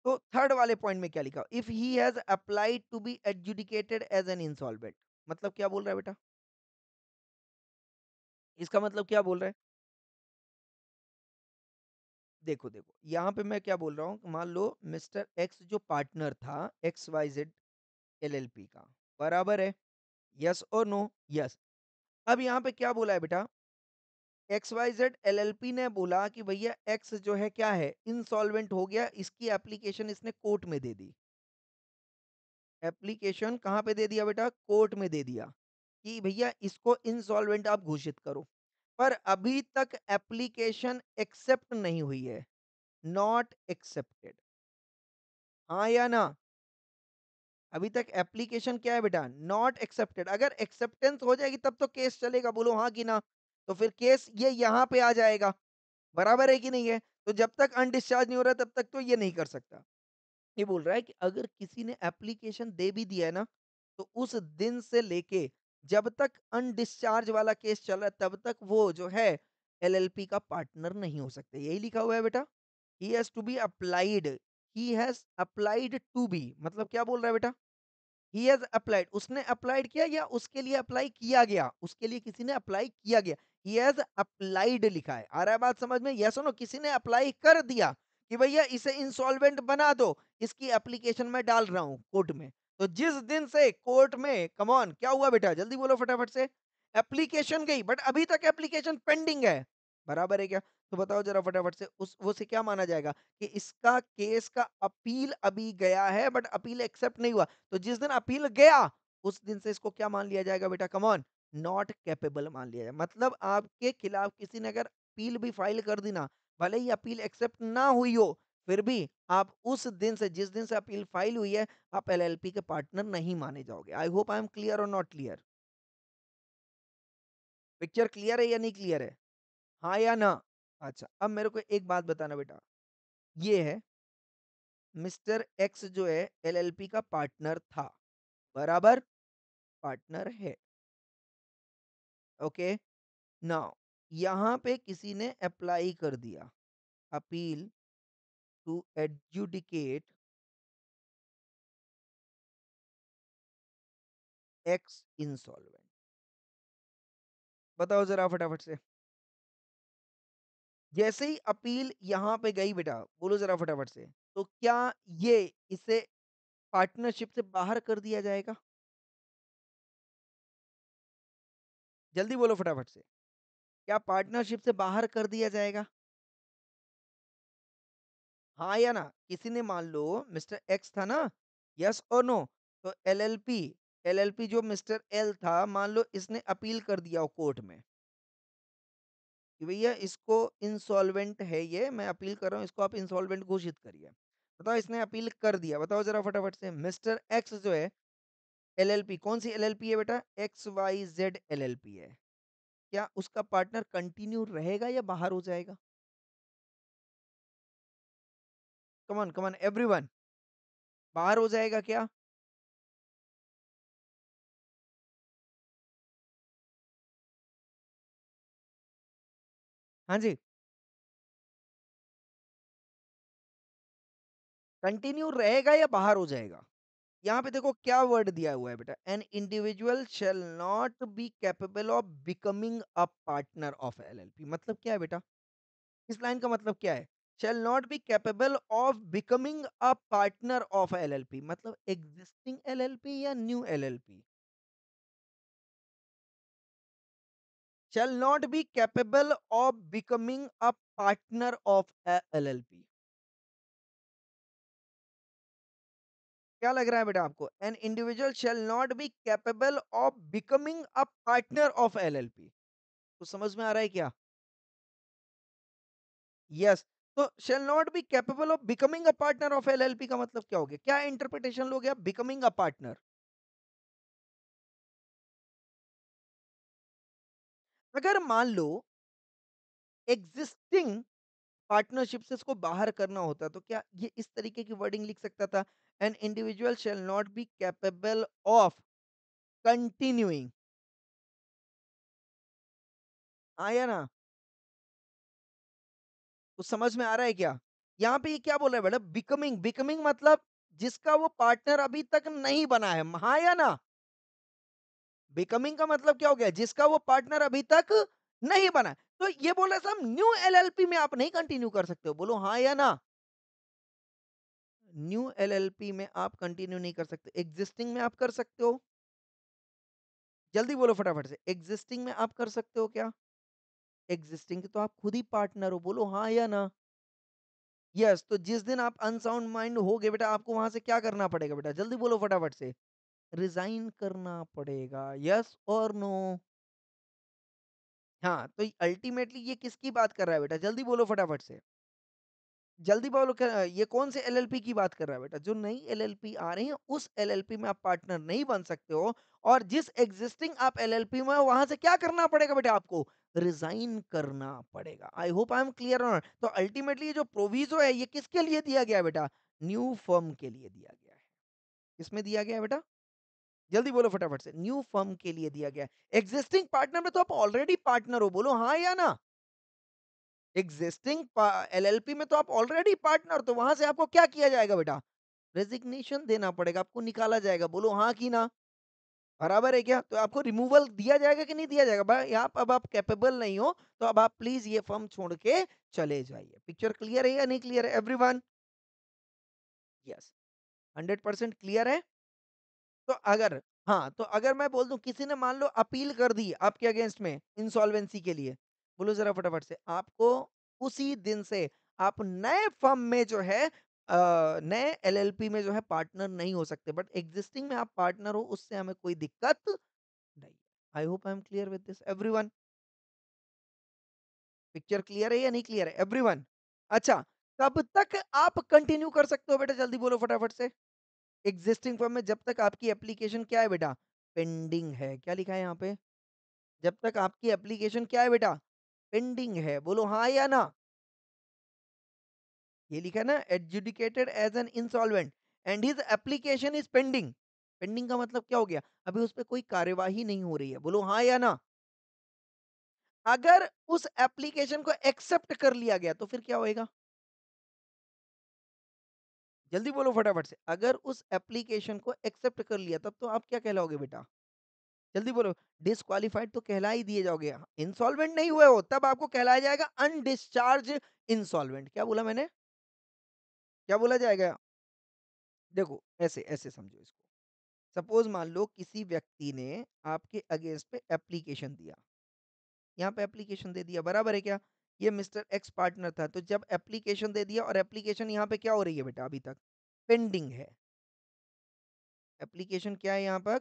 [SPEAKER 1] तो थर्ड वाले पॉइंट में क्या लिखा? If he has applied to be adjudicated as an insolvent, मतलब क्या बोल रहा है बेटा? इसका मतलब क्या बोल रहा है? देखो देखो, यहाँ पे मैं क्या बोल रहा हूँ, मान लो मिस्टर एक्स जो पार्टनर था एक्स वाई जेड एलएलपी का, बराबर है? यस और नो? यस। अब यहाँ पे क्या बोला है बेटा? एक्स वाई जेड एलएलपी ने बोला कि भैया एक्स जो है क्या है, इंसॉल्वेंट हो गया, इसकी एप्लीकेशन इसने कोर्ट में दे दी। एप्लीकेशन कहाँ पे दे दिया बेटा? कोर्ट में दे दिया कि भैया इसको इंसॉल्वेंट आप घोषित करो। पर अभी तक एप्लीकेशन एक्सेप्ट नहीं हुई है, नॉट एक्सेप्टेड। हाँ या ना? अभी तक एप्लीकेशन क्या है बेटा? Not accepted. अगर एक्सेप्टेंस हो जाएगी तब तो केस चलेगा, बोलो हाँ कि ना? तो फिर केस ये यहाँ पे आ जाएगा, बराबर है कि नहीं है? तो जब तक अनडिस्चार्ज नहीं हो रहा तब तक तो ये नहीं कर सकता। ये बोल रहा है कि अगर किसी ने एप्लीकेशन दे भी दिया है ना, तो उस दिन से लेके जब तक अनडिस्चार्ज वाला केस चल रहा है तब तक वो जो है एलएलपी का पार्टनर नहीं हो सकते। यही लिखा हुआ है बेटा। He has to be applied, he has applied to be, मतलब क्या बोल रहा है बेटा? ही हैज अप्लाइड, उसने अप्लाइड किया या उसके लिए अप्लाई किया गया? उसके लिए किसी ने अप्लाई किया गया। ही हैज अप्लाइड लिखा है, आ रहा है बात समझ में? यस और नो? किसी ने अप्लाई कर दिया कि भैया इसे इंसॉल्वेंट बना दो, इसकी एप्लीकेशन मैं डाल रहा हूं कोर्ट में। तो जिस दिन से कोर्ट में, कम ऑन, क्या हुआ बेटा? जल्दी बोलो फटाफट से। एप्लीकेशन गई, बट अभी तक एप्लीकेशन पेंडिंग है, बराबर है क्या? तो बताओ जरा फटाफट से, उस वो से क्या माना जाएगा कि इसका केस का अपील अभी गया है बट अपील एक्सेप्ट नहीं हुआ। तो जिस दिन अपील गया उस दिन से इसको क्या मान लिया जाएगा बेटा? कम ऑन, नॉट कैपेबल मान लिया जाए। मतलब आपके खिलाफ किसी ने अगर अपील भी फाइल कर दी ना, भले ही अपील एक्सेप्ट ना हुई हो, फिर भी आप उस दिन से, जिस दिन से अपील फाइल हुई है, आप एलएलपी के पार्टनर नहीं माने जाओगे। आई होप आई एम क्लियर और नॉट क्लियर? पिक्चर क्लियर है या नहीं क्लियर है? हाँ या ना? अच्छा, अब मेरे को एक बात बताना बेटा, ये है मिस्टर एक्स जो है एलएलपी का पार्टनर था, बराबर पार्टनर है। ओके, नाउ यहाँ पे किसी ने अप्लाई कर दिया, appeal to adjudicate X insolvent. बताओ जरा फटाफट से। जैसे ही अपील यहाँ पे गई बेटा, बोलो जरा फटाफट से, तो क्या ये इसे पार्टनरशिप से बाहर कर दिया जाएगा? जल्दी बोलो फटाफट से। क्या पार्टनरशिप से बाहर कर दिया जाएगा? हाँ या ना? किसी ने मान लो मिस्टर एक्स था ना, यस और नो? तो एलएलपी, एलएलपी जो मिस्टर एल था, मान लो इसने अपील कर दिया कोर्ट में कि भैया इसको इंसॉल्वेंट है, ये मैं अपील कर रहा हूँ, इसको आप इंसॉल्वेंट घोषित करिए। बताओ, इसने अपील कर दिया, बताओ जरा फटाफट से। मिस्टर एक्स जो है, एलएलपी कौन सी एलएलपी है बेटा? एक्स वाई जेड एलएलपी है। क्या उसका पार्टनर कंटिन्यू रहेगा या बाहर हो जाएगा? कमॉन कमॉन एवरीवन, बाहर हो जाएगा क्या? हाँ जी, कंटिन्यू रहेगा या बाहर हो जाएगा? यहाँ पे देखो क्या वर्ड दिया हुआ है बेटा, an individual shall not be capable of becoming a partner of LLP. मतलब क्या है बेटा? इस लाइन का मतलब क्या है? Shall not be capable of becoming a partner of LLP, मतलब एग्जिस्टिंग एलएलपी या new LLP? shall not be capable of becoming a partner of a LLP। क्या लग रहा है बेटा आपको? An individual shall not be capable of becoming a partner of LLP। तो समझ में आ रहा है क्या? यस। तो shall not be capable of becoming a partner of LLP का मतलब क्या हो गया? क्या इंटरप्रिटेशन लोगे आप becoming a partner? अगर मान लो एग्जिस्टिंग पार्टनरशिप से इसको बाहर करना होता तो क्या ये इस तरीके की वर्डिंग लिख सकता था? An individual shall not be capable of continuing. आया ना? तो समझ में आ रहा है क्या? यहाँ पे ये क्या बोल रहा है बेटा? बिकमिंग, बिकमिंग मतलब जिसका वो पार्टनर अभी तक नहीं बना है। हाँ या ना? बिकमिंग का मतलब क्या हो गया? जिसका वो पार्टनर अभी तक नहीं बना है। तो ये बोल रहा है साहब न्यू एलएलपी में आप नहीं कंटिन्यू कर सकते हो। बोलो हाँ या ना? न्यू एलएलपी में आप कंटिन्यू नहीं कर सकते। एग्जिस्टिंग में आप कर सकते हो। जल्दी बोलो फटाफट से। एग्जिस्टिंग में आप कर सकते हो क्या? एग्जिस्टिंग के तो आप खुद ही पार्टनर हो। बोलो हाँ या ना? यस, तो जिस दिन आप अनसाउंड माइंड होगे बेटा, आपको वहां से क्या करना पड़ेगा बेटा? जल्दी बोलो फटाफट से। रिजाइन करना पड़ेगा, यस और नो? हाँ, तो अल्टीमेटली ये किसकी बात कर रहा है बेटा? जल्दी बोलो फटाफट से। जल्दी बोलो, ये कौन से एलएलपी की बात कर रहा है बेटा? जो नई एलएलपी आ रही है, उस एलएलपी में आप पार्टनर नहीं बन सकते हो। और जिस एग्जिस्टिंग आप एलएलपी में हो, वहां से क्या करना पड़ेगा बेटा आपको? रिजाइन करना पड़ेगा। I hope I am clear. तो अल्टीमेटली ये जो प्रोविजो है, ये किसके लिए दिया गया है बेटा? न्यू फर्म के लिए दिया गया है। किसमें दिया गया है बेटा? जल्दी बोलो फटाफट से। न्यू फर्म के लिए दिया गया है। एग्जिस्टिंग पार्टनर में तो आप ऑलरेडी पार्टनर हो। बोलो हाँ या ना? एग्जिस्टिंग एलएलपी में तो आप ऑलरेडी पार्टनर, तो वहां से आपको क्या किया जाएगा बेटा? रेजिग्नेशन देना पड़ेगा, आपको निकाला जाएगा। बोलो हाँ कि ना? बराबर है क्या? तो आपको रिमूवल दिया जाएगा कि नहीं दिया जाएगा? भाई आप अब आप कैपेबल नहीं हो, तो अब आप प्लीज ये फर्म छोड़ के चले जाइए। पिक्चर क्लियर है या नहीं क्लियर है एवरीवन? यस, 100% क्लियर है। तो अगर, हाँ, तो अगर मैं बोल दूं किसी ने मान लो अपील कर दी आपके अगेंस्ट में इंसॉल्वेंसी के लिए, बोलो जरा फटाफट से, आपको उसी दिन से आप नए फर्म में जो है, नए एलएलपी में जो है पार्टनर नहीं हो सकते, बट एग्जिस्टिंग में आप पार्टनर हो, उससे हमें कोई दिक्कत नहीं। आई hope I am clear with this everyone. Picture clear है या नहीं क्लियर है एवरीवन? अच्छा, कब तक आप कंटिन्यू कर सकते हो बेटा? जल्दी बोलो फटाफट से। एग्जिस्टिंग फर्म में जब तक आपकी एप्लीकेशन क्या है बेटा? पेंडिंग है। क्या लिखा है यहाँ पे? जब तक आपकी एप्लीकेशन क्या है बेटा? पेंडिंग है। बोलो हाँ या ना? ये लिखा है ना, adjudicated as an insolvent and his application is pending. Pending का मतलब क्या हो गया? अभी उस पे कोई कार्यवाही नहीं हो रही है। बोलो हाँ या ना? अगर उस एप्लीकेशन को एक्सेप्ट कर लिया गया तो फिर क्या होएगा? जल्दी बोलो फटाफट से। अगर उस एप्लीकेशन को एक्सेप्ट कर लिया तब तो आप क्या कहलाओगे बेटा? जल्दी बोलो। डिस्क्वालिफाइड तो कहला ही दिए जाओगे। इंसॉल्वेंट नहीं हुए हो तब आपको कहलाया जाएगा अनडिस्चार्ज इंसॉल्वेंट। क्या बोला मैंने? क्या बोला जाएगा? देखो ऐसे ऐसे समझो इसको। सपोज मान लो किसी व्यक्ति ने आपके अगेंस्ट पे एप्लीकेशन दिया। यहाँ पे एप्लीकेशन दे दिया, बराबर है क्या? ये मिस्टर एक्स पार्टनर था, तो जब एप्लीकेशन दे दिया और एप्लीकेशन यहाँ पे क्या हो रही है बेटा अभी तक? पेंडिंग है। एप्लीकेशन क्या है यहाँ पर?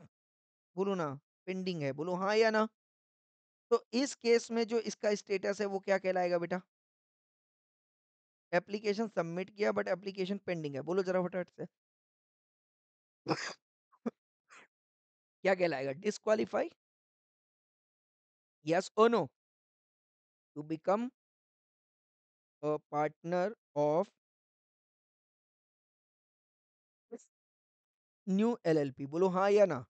[SPEAKER 1] बोलो ना। पेंडिंग है। बोलो हाँ या ना? तो इस केस में जो इसका स्टेटस है वो क्या कहलाएगा बेटा? एप्लीकेशन सबमिट किया बट एप्लीकेशन पेंडिंग है। बोलो जरा फटाफट से। क्या कहलाएगा? डिस्क्वालीफाई? यस और no? To become a partner of new LLP. बोलो हाँ या ना?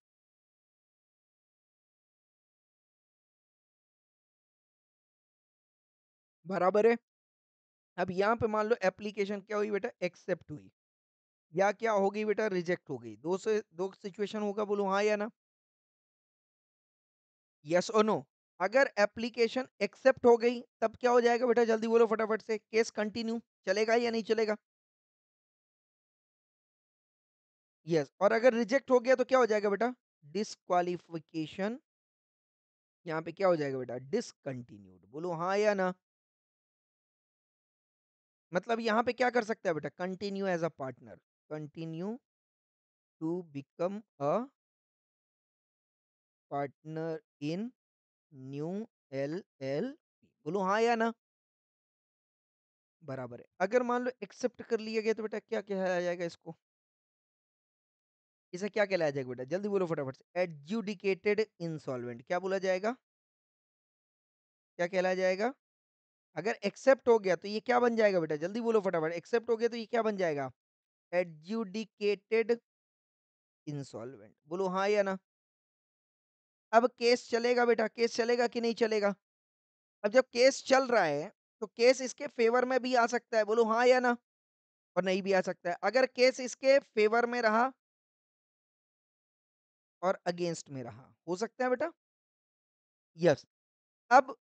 [SPEAKER 1] बराबर है। अब यहाँ पे मान लो एप्लीकेशन क्या हुई बेटा? एक्सेप्ट हुई या क्या हो गई बेटा? रिजेक्ट हो गई। दो से दो सिचुएशन होगा। बोलो हाँ या ना? यस और नो? अगर एप्लीकेशन एक्सेप्ट हो गई तब क्या हो जाएगा बेटा? जल्दी बोलो फटाफट से। केस कंटिन्यू चलेगा या नहीं चलेगा? यस। और अगर रिजेक्ट हो गया तो क्या हो जाएगा बेटा? डिसक्वालिफिकेशन। यहाँ पे क्या हो जाएगा बेटा? डिसकंटिन्यूड। बोलो हाँ या ना? मतलब यहाँ पे क्या कर सकता है बेटा? Continue as a partner. Continue to become a partner in new LLP. बोलो हाँ या ना? बराबर है। अगर मान लो एक्सेप्ट कर लिया गया तो बेटा क्या कहलाया जाएगा इसको? इसे क्या कहलाया जाएगा बेटा? जल्दी बोलो फटाफट से। एडजुडिकेटेड इंसॉल्वेंट। क्या बोला जाएगा? क्या कहलाया जाएगा? अगर एक्सेप्ट हो गया तो ये क्या बन जाएगा बेटा? जल्दी बोलो फटाफट। एक्सेप्ट हो गया तो ये क्या बन जाएगा? एडजुडिकेटेड इंसॉल्वेंट। बोलो हाँ या ना? अब केस चलेगा बेटा, केस चलेगा कि नहीं चलेगा? अब जब केस चल रहा है तो केस इसके फेवर में भी आ सकता है। बोलो हाँ या ना? और नहीं भी आ सकता है। अगर केस इसके फेवर में रहा और अगेंस्ट में रहा, हो सकता है बेटा? यस। अब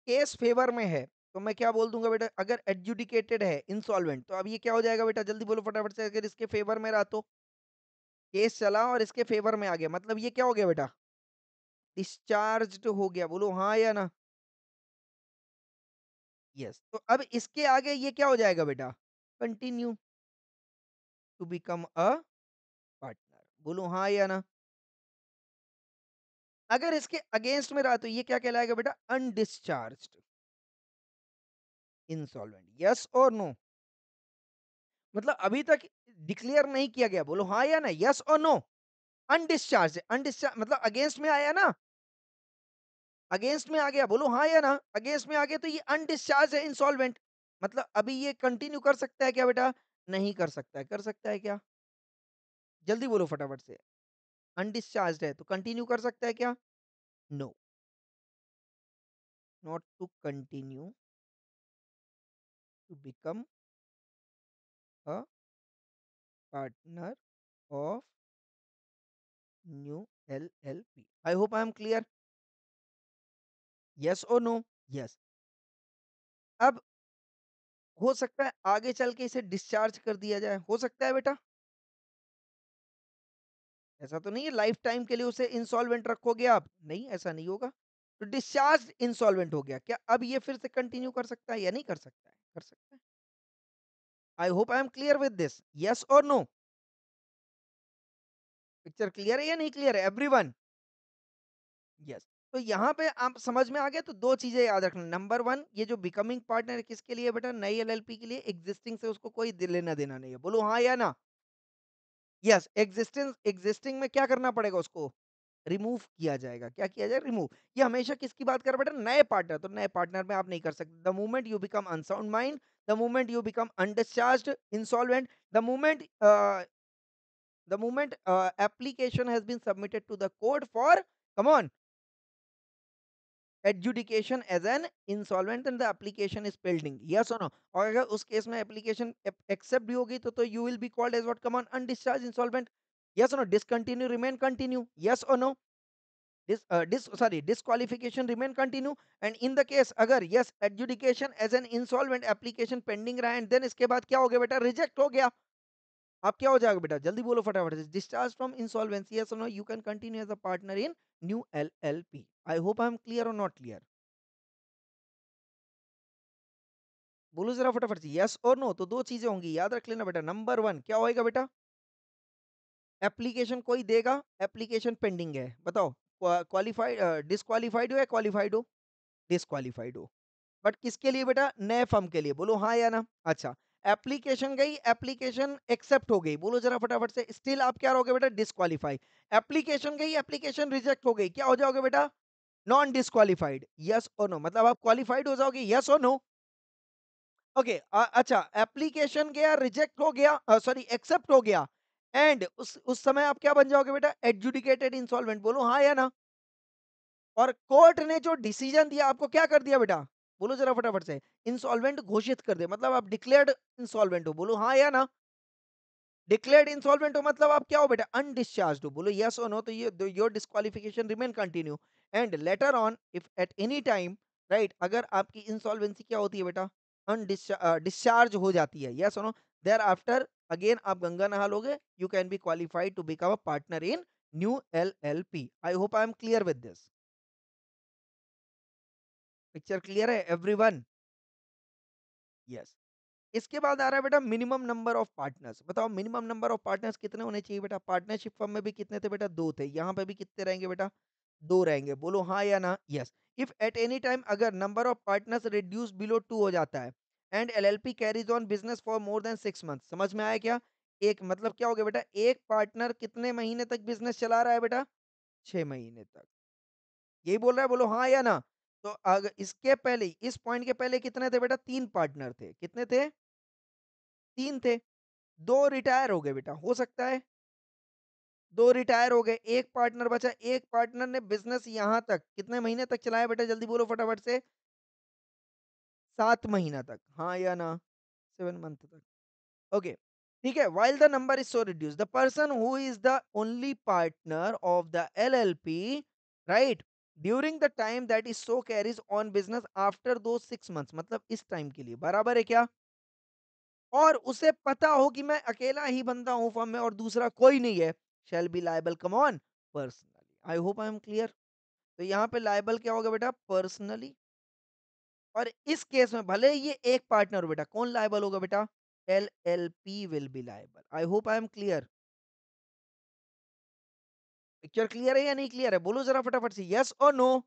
[SPEAKER 1] केस फेवर में है तो मैं क्या बोल दूंगा बेटा? अगर एडजुडिकेटेड है इंसॉल्वेंट तो अब ये क्या हो जाएगा बेटा? जल्दी बोलो फटाफट से। अगर इसके फेवर में रहा तो केस चला और इसके फेवर में आ गया, मतलब ये क्या हो गया बेटा? डिस्चार्ज्ड हो गया। बोलो हाँ या ना? यस। तो अब इसके आगे ये क्या हो जाएगा बेटा? Continue to become a partner. बोलो हाँ या ना? अगर इसके अगेंस्ट में रहा तो ये क्या कहलाएगा बेटा? अनडिस्चार्ज्ड इंसॉल्वेंट। यस और नो? मतलब अभी तक डिक्लेयर नहीं किया गया। बोलो हाँ या ना? यस और नो? अनडिस्चार्ज अनडिस्चार्ज मतलब अगेंस्ट में आया ना? अगेंस्ट में आ गया। बोलो हाँ या ना? अगेंस्ट में आ गया तो ये अनडिस्चार्ज है इंसॉल्वेंट। मतलब अभी ये कंटिन्यू कर सकता है क्या बेटा? नहीं कर सकता है। कर सकता है क्या? जल्दी बोलो फटाफट से। अनडिस्चार्ज है तो कंटिन्यू कर सकता है क्या? No. Not to continue to become a partner of new LLP. I hope I am clear. Yes और नो? यस। अब हो सकता है आगे चल के इसे डिस्चार्ज कर दिया जाए। हो सकता है बेटा? ऐसा तो नहीं है लाइफ टाइम के लिए उसे इंसॉल्वेंट रखोगे आप? नहीं, ऐसा नहीं होगा। तो डिस्चार्ज इंसॉल्वेंट हो गया। क्या अब ये फिर से कंटिन्यू कर सकता है या नहीं कर सकता है? कर सकता है। I hope I am clear with this. Yes और नो? पिक्चर क्लियर है या नहीं क्लियर है एवरीवन? यस। तो यहाँ पे आप समझ में आ गया तो 2 चीज़ें याद रखना। नंबर 1 ये जो बिकमिंग पार्टनर है किसके लिए है बेटा? नई एलएलपी के लिए। एक्जिस्टिंग से उसको कोई लेना-देना नहीं है। बोलो हाँ या ना? यस। एक्जिस्टिंग में क्या करना पड़ेगा उसको? रिमूव किया जाएगा। क्या किया जाए? रिमूव। ये हमेशा किसकी बात कर रहा है बेटा? नए पार्टनर। तो नए पार्टनर में आप नहीं कर सकते। The moment you become unsound mind, the moment you become undischarged insolvent, the moment The moment application has been submitted to the court for, come on, adjudication as an insolvent and the application is pending, yes or no? और अगर उस case में application accept भी होगी तो you will be called as what, come on, undischarge insolvent, yes or no? Discontinue remain continue, yes or no? Disqualification remain continue. And in the case अगर yes adjudication as an insolvent application pending रहा and then इसके बाद क्या हो गया बेटा, reject हो गया, आप क्या हो जाएगा बेटा, जल्दी बोलो फटाफट से, discharge from insolvency, yes or no? You can continue as a partner in new LLP. I hope I am clear or not clear? बोलो जरा फटाफट से, यस और नो। तो दो चीजें होंगी, याद रख लेना बेटा। नंबर वन क्या होएगा बेटा, एप्लीकेशन कोई देगा, एप्लीकेशन पेंडिंग है, बताओ, क्वालिफाइड, डिसक्वालिफाइड हो या क्वालिफाइड हो? डिसक्वालिफाइड हो। बट किसके लिए बेटा, नए फर्म के लिए, बोलो हाँ या ना। अच्छा, एप्लीकेशन गई, एप्लीकेशन एक्सेप्ट हो गई, बोलो जरा फटाफट से, स्टिल आप क्या रहोगे बेटा, डिसक्वालीफाई। एप्लीकेशन गई, एप्लीकेशन रिजेक्ट हो गई, क्या हो जाओगे बेटा, नॉन डिसक्वालीफाइड, यस और नो, मतलब आप क्वालिफाइड हो जाओगे, यस और नो। ओके, अच्छा, एप्लीकेशन गया, रिजेक्ट हो गया, सॉरी एक्सेप्ट हो गया, एंड उस समय आप क्या बन जाओगे बेटा, एडजुडिकेटेड इंसॉल्वेंट, बोलो हाँ या ना। और कोर्ट ने जो डिसीजन दिया आपको, क्या कर दिया बेटा, बोलो जरा फटाफट से, इंसॉल्वेंट घोषित कर दे, मतलब आप डिक्लेयर्ड इंसॉल्वेंट हो, बोलो हाँ या ना। डिक्लेयर्ड इंसॉल्वेंट हो मतलब आप क्या हो बेटा, अनडिस्चार्ज्ड हो, बोलो यस और नो। तो ये your disqualification remain continue, and later on if at any time, right, अगर आपकी इंसॉल्वेंसी क्या होती है बेटा, डिस्चार्ज हो जाती है, यस और नो, देयर आफ्टर अगेन आप गंगा नहा लोगे, you can be qualified to become a partner in new LLP। I hope I am clear with this. Picture clear है एवरीवन? यस। इसके बाद आ रहा है बेटा मिनिमम नंबर ऑफ पार्टनर्स। बताओ मिनिमम नंबर ऑफ पार्टनर्स कितने होने चाहिए बेटा? पार्टनरशिप फर्म में भी कितने थे बेटा? दो थे। यहाँ पे भी कितने रहेंगे बेटा? दो रहेंगे। बोलो हाँ या ना। Yes. If at any time अगर number of partners reduce below two हो जाता है and LLP carries on business for more than 6 month, समझ में आया क्या? एक मतलब क्या हो गया बेटा, एक पार्टनर कितने महीने तक बिजनेस चला रहा है बेटा? 6 महीने तक। यही बोल रहा है, बोलो हाँ या ना। तो अगर इसके पहले, इस पॉइंट के पहले कितने थे बेटा? तीन पार्टनर थे। कितने थे? तीन थे। दो रिटायर हो गए बेटा, हो सकता है। दो रिटायर हो गए, एक पार्टनर बचा। एक पार्टनर ने बिजनेस यहां तक कितने महीने तक चलाया बेटा, जल्दी बोलो फटाफट से? 7 महीना तक, हाँ या ना? 7 मंथ तक। ओके, ठीक है। while the number is so reduced, the person who is the only partner of the LLP, right, during the time that is so carries on business after those 6 months, मतलब इस time के लिए बराबर है क्या? और उसे पता हो कि मैं अकेला ही बंदा हूँ फर्म में और दूसरा कोई नहीं है, shall be liable, come on, personally. I hope I am clear. तो यहाँ पे लायबल क्या होगा बेटा? पर्सनली। और इस केस में भले ही ये एक पार्टनर हो बेटा, कौन लायबल होगा बेटा? LLP will be liable. I hope I am clear. Picture clear है या नहीं क्लियर है? बोलो जरा फटाफट से, यस और नो।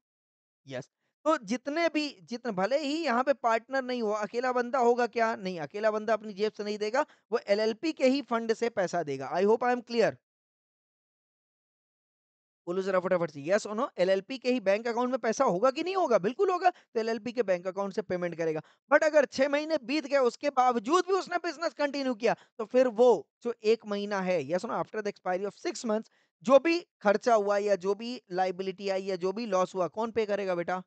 [SPEAKER 1] यस। तो जितने भी, जितने भले ही यहाँ पे पार्टनर नहीं हो, अकेला बंदा होगा क्या? नहीं, अकेला बंदा अपनी जेब से नहीं देगा, वो LLP के ही फंड से पैसा देगा। आई होप आई एम क्लियर। बोलो जरा फटाफट से, यस और नो। LLP के ही बैंक अकाउंट में पैसा होगा कि नहीं होगा? बिल्कुल होगा। तो LLP के बैंक अकाउंट से पेमेंट करेगा। बट अगर 6 महीने बीत गए उसके बावजूद भी उसने बिजनेस कंटिन्यू किया, तो फिर वो जो 1 महीना है, yes no, after the expiry of 6 months, जो भी खर्चा हुआ या जो भी लाइबिलिटी आई या जो भी लॉस हुआ, कौन पे करेगा बेटा?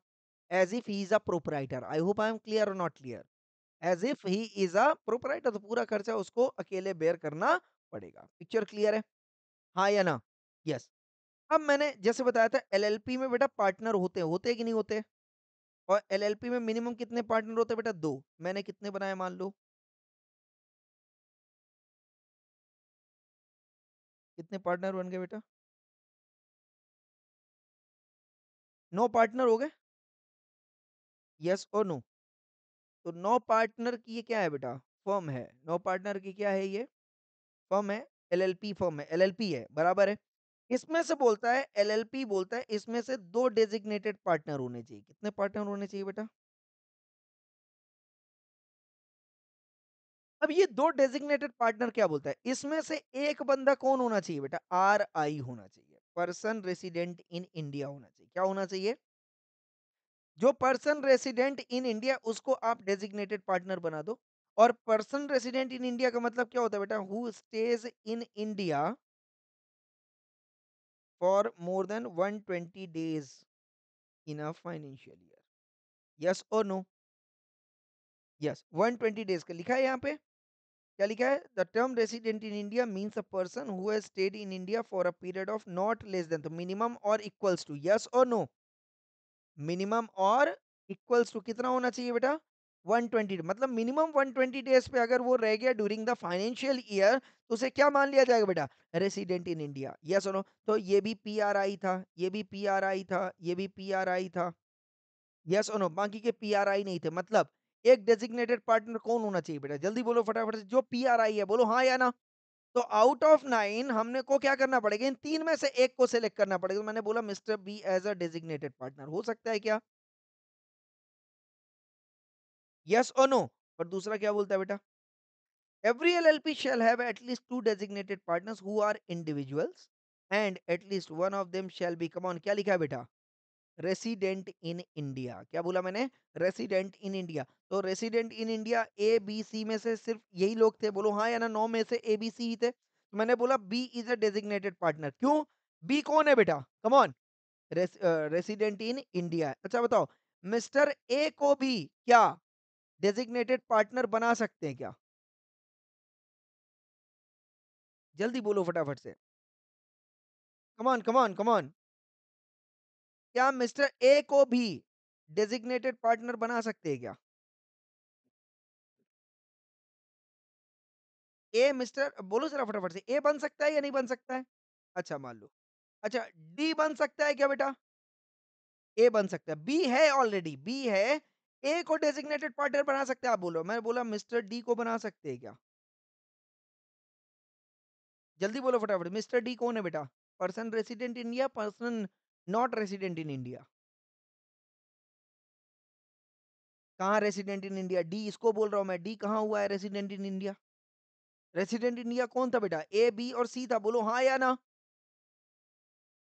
[SPEAKER 1] As if he is a proprietor. I hope I am clear और not clear? As if he is a proprietor, तो पूरा खर्चा उसको अकेले बेयर करना पड़ेगा। पिक्चर क्लियर है? हाँ या ना? यस। अब मैंने जैसे बताया था, LLP में बेटा पार्टनर होते हैं कि नहीं होते? और LLP में मिनिमम कितने पार्टनर होते हैं बेटा? दो। मैंने कितने बनाए मान लो? कितने पार्टनर बन गए बेटा? 9 पार्टनर हो गए, यस और नो। तो 9 पार्टनर की ये क्या है बेटा? फर्म है। 9 पार्टनर की क्या है ये? फर्म है। LLP फर्म है, LLP है, बराबर है। इसमें से बोलता है, LLP बोलता है इसमें से दो डेजिग्नेटेड पार्टनर होने चाहिए। कितने पार्टनर होने चाहिए बेटा? अब ये दो डेजिग्नेटेड पार्टनर क्या बोलता है, इसमें से एक बंदा कौन होना चाहिए बेटा? RI होना चाहिए, पर्सन रेसिडेंट इन इंडिया होना चाहिए। क्या होना चाहिए? जो पर्सन रेसिडेंट इन इंडिया, उसको आप डेजिग्नेटेड पार्टनर बना दो। और पर्सन रेसिडेंट इन इंडिया का मतलब क्या होता है बेटा? Who stays in India, for more then 120 days in a financial year. Yes और नो? यस, 120 डेज का लिखा है यहाँ पे। क्या लिखा है? The term resident in India means a person who has stayed in India for a period of not less than, तो मिनिमम और इक्वल्स टू, यस और नो? मिनिमम और इक्वल्स टू कितना होना चाहिए बेटा? 120, मतलब मिनिमम 120 डेज पे अगर वो रह गया ड्यूरिंग द फाइनेंशियल ईयर, तो उसे क्या मान लिया जाएगा बेटा? रेसिडेंट इन इंडिया, यस और नो? तो ये भी पीआरआई था, ये भी पीआरआई था, ये भी पीआरआई था, यस और नो? बाकी के पीआरआई नहीं थे। मतलब एक डेजिग्नेटेड पार्टनर कौन होना चाहिए बेटा? जल्दी बोलो फटाफट से, जो पीआरआई है, बोलो हाँ या ना? तो आउट ऑफ 9 हमने को क्या करना पड़ेगा? इन 3 में से एक को सिलेक्ट करना पड़ेगा। तो मैंने बोला mister B as a designated partner, हो सकता है क्या? यस और नो? और दूसरा क्या बोलता है बेटा? Every LLP shall have at least two designated partners who are individuals and at least one of them shall be, come on, क्या लिखा है बेटा? Resident in India. क्या बोला मैंने? Resident in India. तो resident in India A B C में से सिर्फ यही लोग थे, बोलो हाँ या ना? 9 में से ए बी सी ही थे। तो मैंने बोला B is a designated partner. क्यों? बी कौन है बेटा? Come on, resident in India. अच्छा बताओ, मिस्टर ए को भी क्या डेजिग्नेटेड पार्टनर बना सकते हैं क्या? जल्दी बोलो फटाफट से। Come on, come on, come on. क्या मिस्टर ए को भी डेजिग्नेटेड पार्टनर बना सकते हैं क्या? ए मिस्टर बोलो जरा फटाफट से, ए बन सकता है या नहीं बन सकता है? अच्छा मान लो। अच्छा, डी बन सकता है क्या बेटा? ए बन सकता है, बी है ऑलरेडी, बी है। ए को डेजिग्नेटेड पार्टनर बना सकते हैं, आप बोलो। मैं बोला मिस्टर डी को बना सकते हैं क्या? जल्दी बोलो फटाफट, मिस्टर डी कौन है बेटा? Person resident in India, person not resident in India? कहाँ रेसिडेंट इन इंडिया? डी इसको बोल रहा हूं मैं, डी कहाँ हुआ है resident in India? Resident India कौन था बेटा? ए बी और सी था, बोलो हाँ या ना?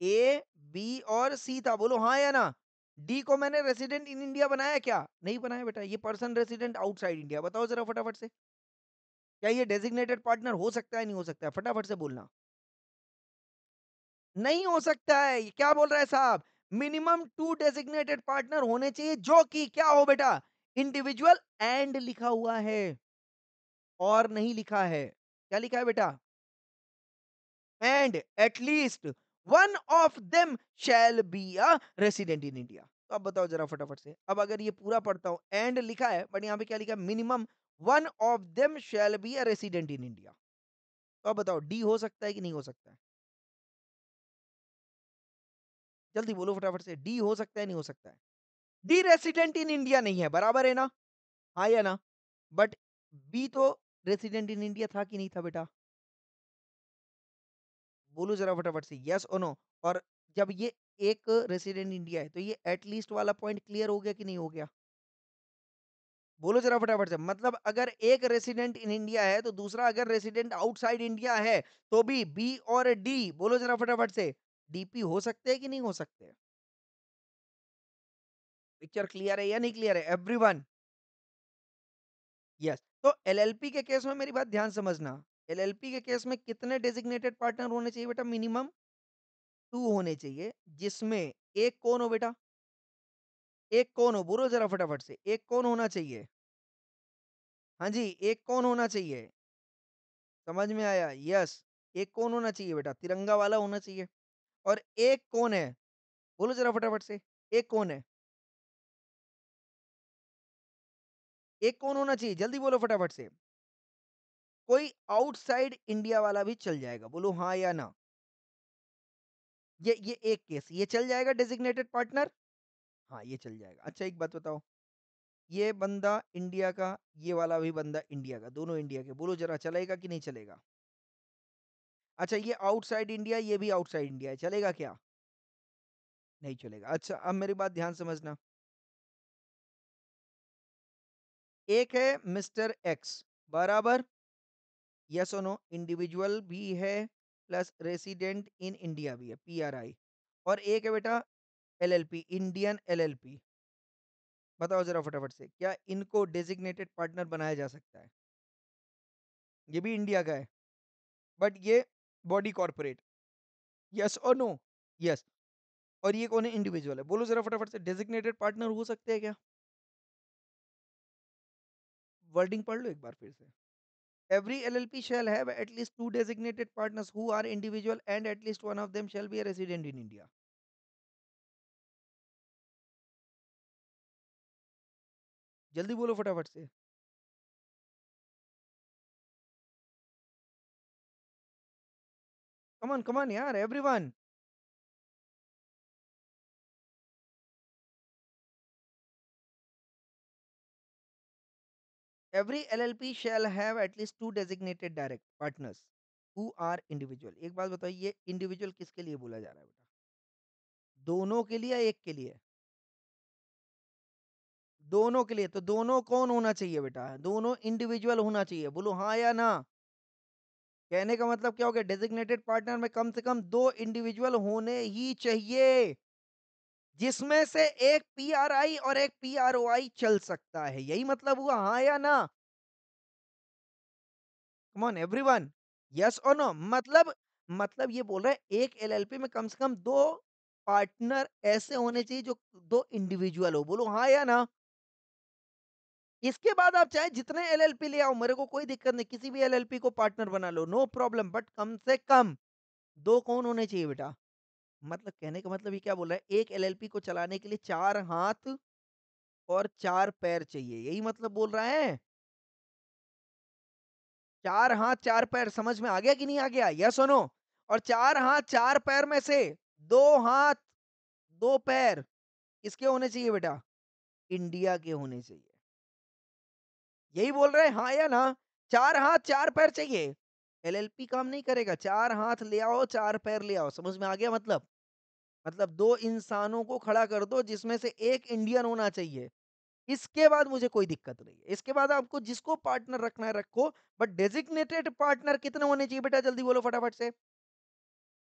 [SPEAKER 1] ए बी और सी था, बोलो हाँ या ना? डी को मैंने रेसिडेंट इन इंडिया बनाया क्या? नहीं बनाया बेटा, ये पर्सन रेसिडेंट आउटसाइड इंडिया। बताओ जरा फटाफट से, क्या ये डेजिग्नेटेड पार्टनर हो सकता है नहीं हो सकता है? फटाफट से बोलना। नहीं हो सकता है। ये क्या बोल रहा है साहब? मिनिमम टू डेजिग्नेटेड पार्टनर होने चाहिए, जो कि क्या हो बेटा? इंडिविजुअल एंड लिखा हुआ है, और नहीं लिखा है। क्या लिखा है बेटा? And at least one of them shall be a resident in India. तो अब बताओ जरा फटाफट से, अब अगर ये पूरा पढ़ता हूं, एंड लिखा है बट यहाँ पे क्या लिखा है? Minimum one of them shall be a resident in India. तो अब बताओ डी हो सकता है कि नहीं हो सकता है? जल्दी बोलो फटाफट से, डी हो सकता है नहीं हो सकता है? डी रेसिडेंट इन इंडिया नहीं है, बराबर है ना? हाँ या ना? बट बी तो रेसिडेंट इन इंडिया था कि नहीं था बेटा? बोलो जरा फटाफट से, यस और नो? और जब ये एक रेसिडेंट इंडिया है, तो ये एटलीस्ट वाला पॉइंट क्लियर हो गया कि नहीं हो गया? बोलो जरा फटाफट से, मतलब अगर एक रेसिडेंट इन इंडिया है, तो दूसरा अगर रेसिडेंट आउटसाइड इंडिया है, तो भी बी और डी, बोलो जरा फटाफट से, डीपी हो सकते हैं कि नहीं हो सकते? पिक्चर क्लियर है या नहीं क्लियर है एवरीवन? यस। तो एलएलपी के केस में मेरी बात ध्यान समझना। एलएलपी के केस में कितने डेजिग्नेटेड पार्टनर होने चाहिए बेटा? मिनिमम 2 होने चाहिए, जिसमें एक कौन हो बेटा? एक कौन हो? बोलो ज़रा फटाफट से, एक कौन होना चाहिए? हाँ जी, एक कौन होना चाहिए? समझ में आया? यस, एक कौन होना चाहिए बेटा? तिरंगा वाला होना चाहिए। और एक कौन है? बोलो ज़रा फटाफट से, एक कौन है? एक कौन होना चाहिए? जल्दी बोलो फटाफट से। कोई आउटसाइड इंडिया वाला भी चल जाएगा, बोलो हाँ या ना? ये एक केस, ये चल जाएगा डेजिग्नेटेड पार्टनर? हाँ, ये चल जाएगा। अच्छा एक बात बताओ, ये बंदा इंडिया का, ये वाला भी बंदा इंडिया का, दोनों इंडिया के, बोलो ज़रा चलेगा कि नहीं चलेगा? अच्छा ये आउटसाइड इंडिया, ये भी आउटसाइड इंडिया है, चलेगा क्या? नहीं चलेगा। अच्छा अब मेरी बात ध्यान समझना। एक है मिस्टर एक्स, बराबर? यस और नो? इंडिविजुअल भी है, प्लस रेसिडेंट इन इंडिया भी है, पीआरआई। और एक है बेटा एलएलपी, इंडियन एलएलपी। बताओ जरा फटाफट से, क्या इनको डेजिग्नेटेड पार्टनर बनाया जा सकता है? ये भी इंडिया का है, बट ये बॉडी कॉर्पोरेट। यस और नो? यस। और ये कौन है? इंडिविजुअल है। बोलो ज़रा फटाफट से, डेज़िग्नेटेड पार्टनर हो सकते हैं क्या? वर्डिंग पढ़ लो एक बार फिर से। Every LLP shall have at least 2 designated partners who are individual and at least one of them shall be a resident in India. जल्दी बोलो फटाफट से। कम ऑन यार everyone. Every LLP shall have at least 2 designated direct partners who are individual। एक बात बताओ, ये individual किसके लिए बोला जा रहा है बेटा? दोनों के लिए या एक के लिए? दोनों के लिए। तो दोनों कौन होना चाहिए बेटा? दोनों इंडिविजुअल होना चाहिए। बोलो हाँ या ना? कहने का मतलब क्या हो गया? डेजिग्नेटेड पार्टनर में कम से कम 2 इंडिविजुअल होने ही चाहिए, जिसमें से एक पीआरआई और एक पीआरओआई चल सकता है। यही मतलब हुआ, हाँ या ना? कम ऑन एवरीवन, यस और नो? मतलब ये बोल रहा है एक एलएलपी में कम से कम 2 पार्टनर ऐसे होने चाहिए जो 2 इंडिविजुअल हो। बोलो हाँ या ना? इसके बाद आप चाहे जितने एलएलपी ले आओ, मेरे को कोई दिक्कत नहीं, किसी भी एलएलपी को पार्टनर बना लो, नो प्रॉब्लम, बट कम से कम 2 कौन होने चाहिए बेटा? मतलब कहने का मतलब ये क्या बोल रहा है? एक एलएलपी को चलाने के लिए 4 हाथ और 4 पैर चाहिए, यही मतलब बोल रहा है? 4 हाथ 4 पैर समझ में आ गया कि नहीं आ गया? यस और नो? और 4 हाथ 4 पैर में से 2 हाथ 2 पैर किसके होने चाहिए बेटा? इंडिया के होने चाहिए। यही बोल रहे हैं हाँ या ना? 4 हाथ 4 पैर चाहिए। एलएलपी काम नहीं करेगा, 4 हाथ ले आओ 4 पैर ले आओ, समझ में आ गया मतलब? मतलब 2 इंसानों को खड़ा कर दो जिसमें से एक इंडियन होना चाहिए। इसके बाद मुझे कोई दिक्कत नहीं है। इसके बाद आपको जिसको पार्टनर रखना है रखो, बट डेजिग्नेटेड पार्टनर कितने होने चाहिए बेटा? जल्दी बोलो फटाफट से।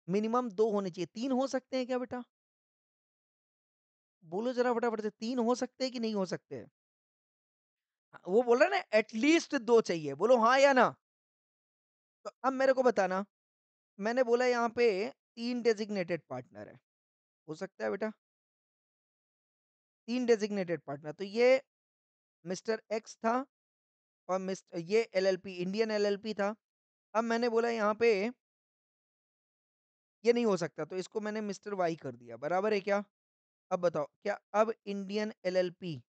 [SPEAKER 1] मिनिमम 2 होने चाहिए। 3 हो सकते हैं क्या बेटा? बोलो ज़रा फटाफट से, 3 हो सकते हैं कि नहीं हो सकते हैं? वो बोल रहा है ना एटलीस्ट 2 चाहिए। बोलो हाँ या ना? तो अब मेरे को बताना, मैंने बोला यहाँ पे 3 डेजिग्नेटेड पार्टनर है। हो सकता है बेटा? 3 डेजिग्नेटेड पार्टनर, तो ये मिस्टर एक्स था और ये एलएलपी इंडियन एलएलपी था। अब मैंने बोला यहाँ पे ये नहीं हो सकता, तो इसको मैंने मिस्टर वाई कर दिया, बराबर है क्या? अब बताओ, क्या अब इंडियन एलएलपी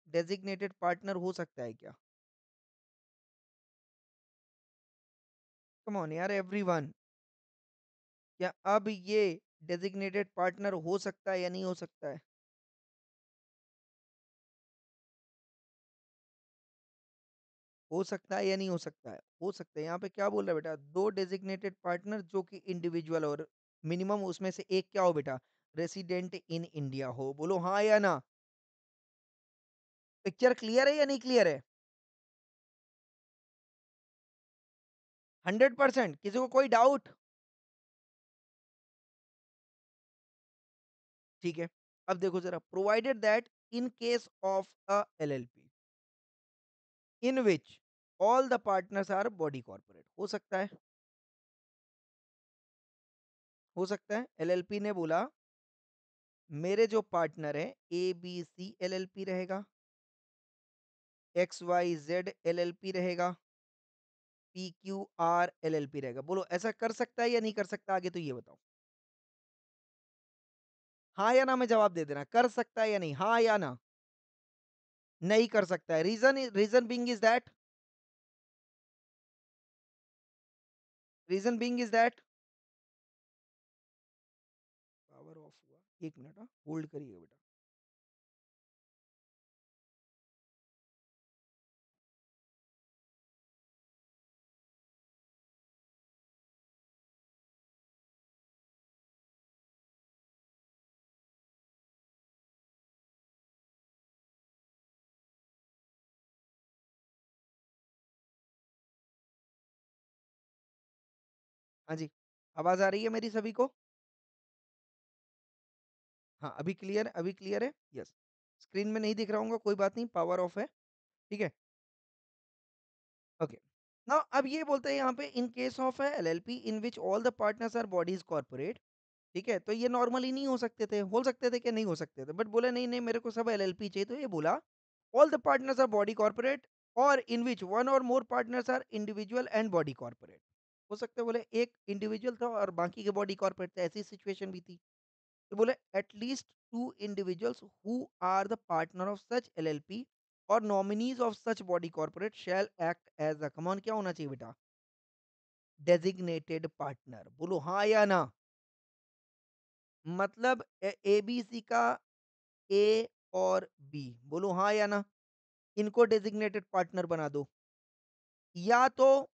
[SPEAKER 1] डेजिग्नेटेड पार्टनर हो सकता है क्या? कम ऑन यार एवरीवन, क्या अब ये डेजिग्नेटेड पार्टनर हो सकता है या नहीं हो सकता है? हो सकता है या नहीं हो सकता है? हो सकता है। यहाँ पे क्या बोल रहा है बेटा? 2 डेजिग्नेटेड पार्टनर जो कि इंडिविजुअल और मिनिमम उसमें से एक क्या हो बेटा? रेसिडेंट इन इंडिया हो। बोलो हाँ या ना? पिक्चर क्लियर है या नहीं क्लियर है? 100%? किसी को कोई डाउट? ठीक है। अब देखो ज़रा, provided that in case of a LLP in which all the partners are body corporate. हो सकता है? हो सकता है। एलएलपी ने बोला मेरे जो पार्टनर हैं ए बी सी एलएलपी रहेगा, एक्स वाई जेड एलएलपी रहेगा, पी क्यू आर एलएलपी रहेगा। बोलो ऐसा कर सकता है या नहीं कर सकता? आगे तो ये बताओ। हाँ या ना में जवाब दे देना। कर सकता है या नहीं? हाँ या ना? नहीं कर सकता है। Reason being is that, reason being is that power of हुआ। एक मिनट, हाँ होल्ड करिएगा बेटा। हाँ जी, आवाज आ रही है मेरी सभी को? हाँ, अभी क्लियर है, अभी क्लियर है? यस। स्क्रीन में नहीं दिख रहा होगा, कोई बात नहीं, पावर ऑफ है। ठीक है? ओके। नाउ अब ये बोलते हैं यहाँ पे in case of LLP in which all the partners are bodies corporate, ठीक है? तो ये नॉर्मली नहीं हो सकते थे, हो सकते थे क्या? नहीं हो सकते थे। बट बोले नहीं, नहीं मेरे को सब एलएलपी चाहिए, तो ये बोला all the partners are body corporate और इन व्हिच वन और more partners are individual and body corporate. हो सकता है बोले एक इंडिविजुअल था और बाकी के बॉडी कॉर्पोरेट थे, ऐसी सिचुएशन भी थी। तो बोले at least 2 individuals who are the partner of such LLP और nominees of such body corporate shall act as a come on क्या होना चाहिए बेटा? Designated partner. बोलो हाँ या ना? मतलब एबीसी का ए और बी, बोलो हाँ या ना? इनको डेजिग्नेटेड पार्टनर बना दो। या तो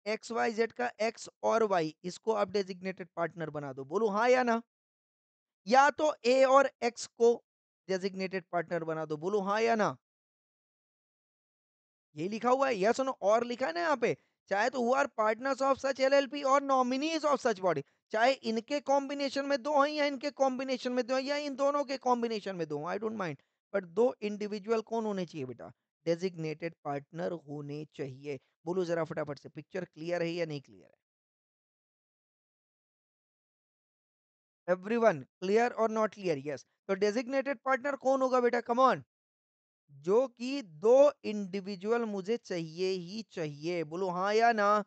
[SPEAKER 1] एक्स वाई जेड का एक्स और वाई, इसको आप डेजिग्नेटेड पार्टनर बना दो। बोलो हाँ या ना? या तो ए और एक्स को डेजिग्नेटेड पार्टनर बना दो। बोलो हाँ या ना? यही लिखा हुआ है, यस और नो, और लिखा है ना यहाँ पे। चाहे तो who are partners of such LLP और नॉमिनीज ऑफ सच बॉडी। चाहे इनके कॉम्बिनेशन में दो हैं या इनके कॉम्बिनेशन में दो हैं या इन दोनों के कॉम्बिनेशन में दो हैं, आई डोंट माइंड। बट दो इंडिविजुअल कौन होने चाहिए बेटा? डेजिग्नेटेड पार्टनर होने चाहिए। बोलो जरा फटाफट से, पिक्चर क्लियर है या नहीं क्लियर है? एवरीवन क्लियर और नॉट क्लियर? यस। तो डेजिग्नेटेड पार्टनर कौन होगा बेटा? Come on. जो कि दो इंडिविजुअल मुझे चाहिए ही चाहिए। बोलो हाँ या ना?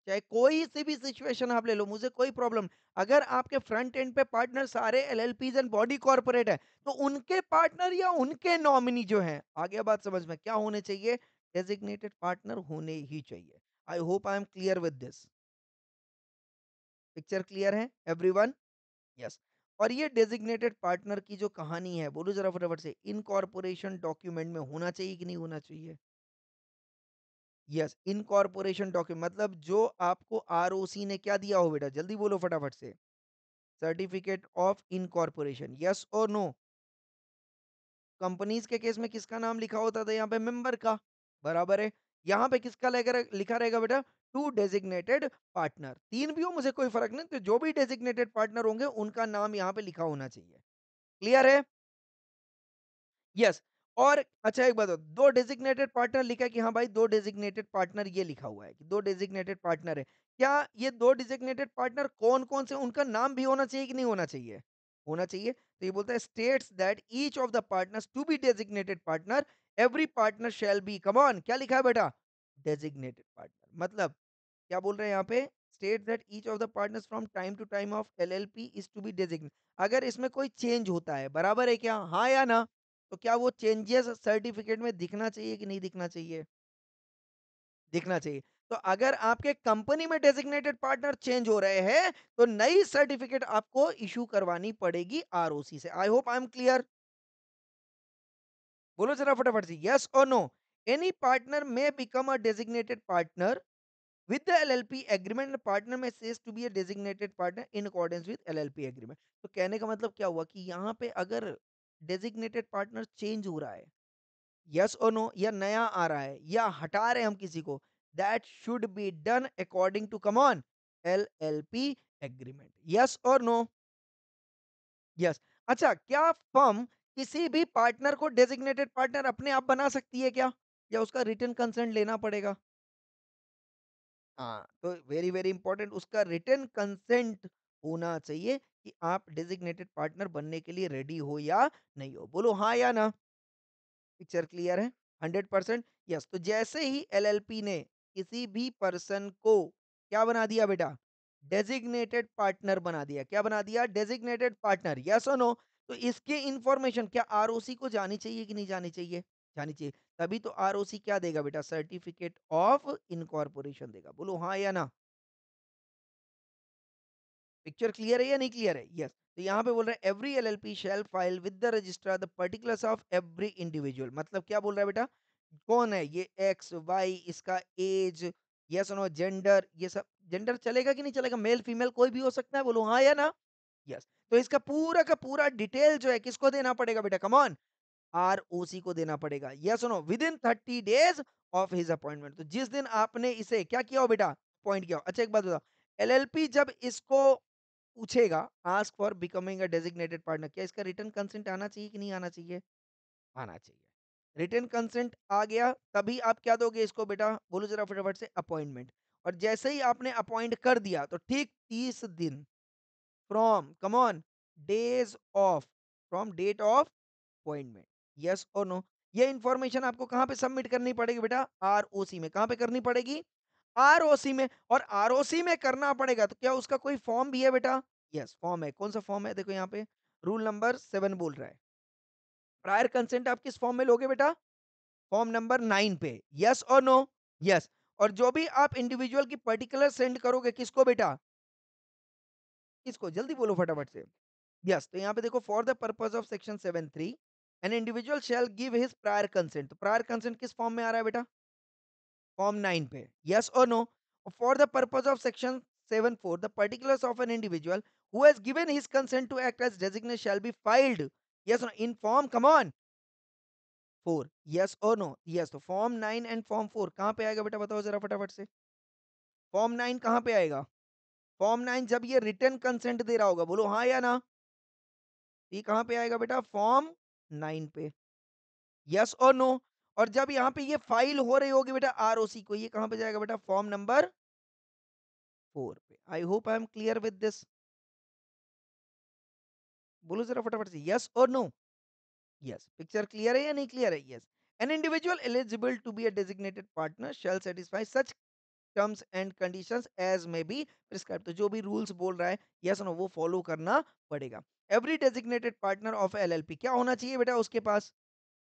[SPEAKER 1] चाहे कोई सी भी सिचुएशन आप ले लो, मुझे कोई प्रॉब्लम। अगर आपके फ्रंट एंड पे पार्टनर सारे एलएलपीज एंड बॉडी कॉर्पोरेट है, तो उनके पार्टनर या उनके नॉमिनी जो हैं, आ गया बात समझ में, क्या होने चाहिए? डेजिग्नेटेड पार्टनर होने ही चाहिए। आई hope I am clear with this. Picture clear है एवरीवन? यस। और ये डेजिग्नेटेड पार्टनर की जो कहानी है, बोलो जरा फटाफट से, इनकॉर्पोरेशन डॉक्यूमेंट में होना चाहिए कि नहीं होना चाहिए? यस, इनकॉर्पोरेशन डॉक्यूमेंट मतलब जो आपको आरओसी ने क्या दिया हो बेटा? जल्दी बोलो फटाफट से। सर्टिफिकेट ऑफ इनकॉर्पोरेशन, यस और नो? कंपनीज के केस में किसका नाम लिखा होता था यहाँ पे? मेंबर का। बराबर है। यहाँ पे किसका लिखा रहेगा बेटा? Two designated partner. तीन भी हो मुझे कोई फर्क नहीं, तो जो भी डेजिग्नेटेड पार्टनर होंगे उनका नाम यहाँ पे लिखा होना चाहिए। क्लियर है? यस। और अच्छा एक बात, 2 डेज़िग्नेटेड पार्टनर लिखा है कि हाँ भाई 2 डेज़िग्नेटेड पार्टनर, ये लिखा हुआ है कि 2 डेज़िग्नेटेड पार्टनर है। क्या ये 2 डेज़िग्नेटेड पार्टनर कौन-कौन से, उनका नाम भी होना चाहिए कि नहीं होना चाहिए? होना चाहिए। तो ये बोलता है states that each of the partners to be designated partner, every partner shall be, come on क्या लिखा है बेटा? Designated partner. मतलब क्या बोल रहे हैं यहाँ पे? State that each of the partners from time to time of LLP is to be designate. अगर इसमें कोई चेंज होता है, बराबर है क्या? हाँ या ना? तो क्या वो चेंजेस सर्टिफिकेट में दिखना चाहिए कि नहीं दिखना चाहिए? दिखना चाहिए। तो अगर आपके कंपनी में डेजिग्नेटेड पार्टनर चेंज हो रहे हैं, तो नई सर्टिफिकेट आपको इश्यू करवानी पड़ेगी आरओसी से। आई होप आई एम क्लियर। बोलो जरा फटाफट से, यस और no? Any partner may become a designated partner with the LLP agreement the partner may cease to be a designated partner in accordance with LLP agreement। तो कहने का मतलब क्या हुआ कि यहाँ पे अगर डेजिग्नेटेड पार्टनर चेंज हो रहा है, यस और नो, या नया आ रहा है या हटा रहे हैं हम किसी को, that should be done according to come on LLP agreement. Yes और नो? यस। अच्छा, क्या फर्म किसी भी पार्टनर को डेजिग्नेटेड पार्टनर अपने आप बना सकती है क्या, या उसका रिटर्न कंसेंट लेना पड़ेगा? हाँ, तो वेरी वेरी इंपॉर्टेंट, उसका रिटन कंसेंट होना चाहिए कि आप डेजिग्नेटेड पार्टनर बनने के लिए रेडी हो या नहीं हो। बोलो हाँ या ना? पिक्चर क्लियर है? 100% यस। तो जैसे ही एलएलपी ने किसी भी पर्सन को क्या बना दिया बेटा? डेजिग्नेटेड पार्टनर बना दिया। क्या बना दिया? Designated partner. यस और नो? तो इसकी इंफॉर्मेशन क्या आरओसी को जानी चाहिए कि नहीं जानी चाहिए? जानी चाहिए। तभी तो आरओसी क्या देगा बेटा? सर्टिफिकेट ऑफ इनकॉर्पोरेशन देगा। बोलो हाँ या ना? पिक्चर क्लियर है या नहीं क्लियर है? यस। तो यहाँ पे बोल रहा है every LLP shall file with the registrar the particulars of every individual. मतलब क्या बोल रहा है बेटा? कौन है ये? एक्स वाई, इसका एज, यस नो, जेंडर, ये सब जेंडर चलेगा कि नहीं चलेगा? मेल फीमेल कोई भी हो सकता है। बोलो हाँ या ना? यस। तो इसका पूरा का पूरा डिटेल जो है किसको देना पड़ेगा बेटा? कम ऑन, आरओसी को देना पड़ेगा। Yes no, within 30 days of his appointment. तो जिस दिन आपने इसे क्या किया हो बेटा? अपॉइंट किया हो। अच्छा एक बात बताओ, एलएलपी जब इसको पूछेगा, ask for becoming a designated partner, क्या इसका रिटन कंसेंट आना चाहिए कि नहीं आना चाहिए? आना चाहिए। रिटन कंसेंट आ गया, तभी आप क्या दोगे इसको बेटा? बोलो जरा फटाफट से, अपॉइंटमेंट। और जैसे ही आपने अपॉइंट कर दिया, तो ठीक 30 दिन from, come on, days of, from date of appointment, yes और नो। ये इंफॉर्मेशन आपको कहाँ पे सबमिट करनी पड़ेगी बेटा? आरओसी में। कहाँ पे करनी पड़ेगी? आरओसी में। और आरओसी में करना पड़ेगा तो क्या उसका कोई फॉर्म भी है बेटा? यस, फॉर्म है। कौन सा फॉर्म है? देखो यहाँ पे रूल नंबर 7 बोल रहा है। प्रायर कंसेंट आप किस फॉर्म में लोगे बेटा? फॉर्म नंबर 9 पे। यस और नो? यस। और जो भी आप इंडिविजुअल की पर्टिकुलर सेंड करोगे किसको बेटा? किसको? जल्दी बोलो फटाफट से। यस, तो यहाँ पे देखो, for the purpose of section 7(3) an individual shell give his prior consent. तो प्रायर कंसेंट किस फॉर्म में आ रहा है बेटा? फॉर्म 9 पे। यस और no? For the purpose of section 7(4) the particulars of an individual who has given his consent to act as designate shall be filed, yes in form, come on, 4। Yes और no? Yes, तो form 9 and form 4 कहाँ पे आएगा बेटा? बताओ जरा फटाफट से। फॉर्म 9 कहाँ पे आएगा? फॉर्म 9 जब ये रिटर्न कंसेंट दे रहा होगा, बोलो हाँ या ना? ये कहाँ पे आएगा बेटा? फॉर्म 9 पे। यस और नो? और जब यहाँ पे ये फाइल हो रही होगी बेटा आरओसी को, ये कहाँ पे जाएगा बेटा? फॉर्म नंबर 4 पे। आई hope I am clear with this. बोलो जरा फटाफट से, यस और नो? यस, पिक्चर क्लियर है या नहीं क्लियर है? Yes. An individual eligible to be a designated partner shall satisfy such terms and conditions as may be prescribe. तो जो भी रूल्स बोल रहा है, यस नो, वो फॉलो करना पड़ेगा। Every designated partner of LLP क्या होना चाहिए बेटा? उसके पास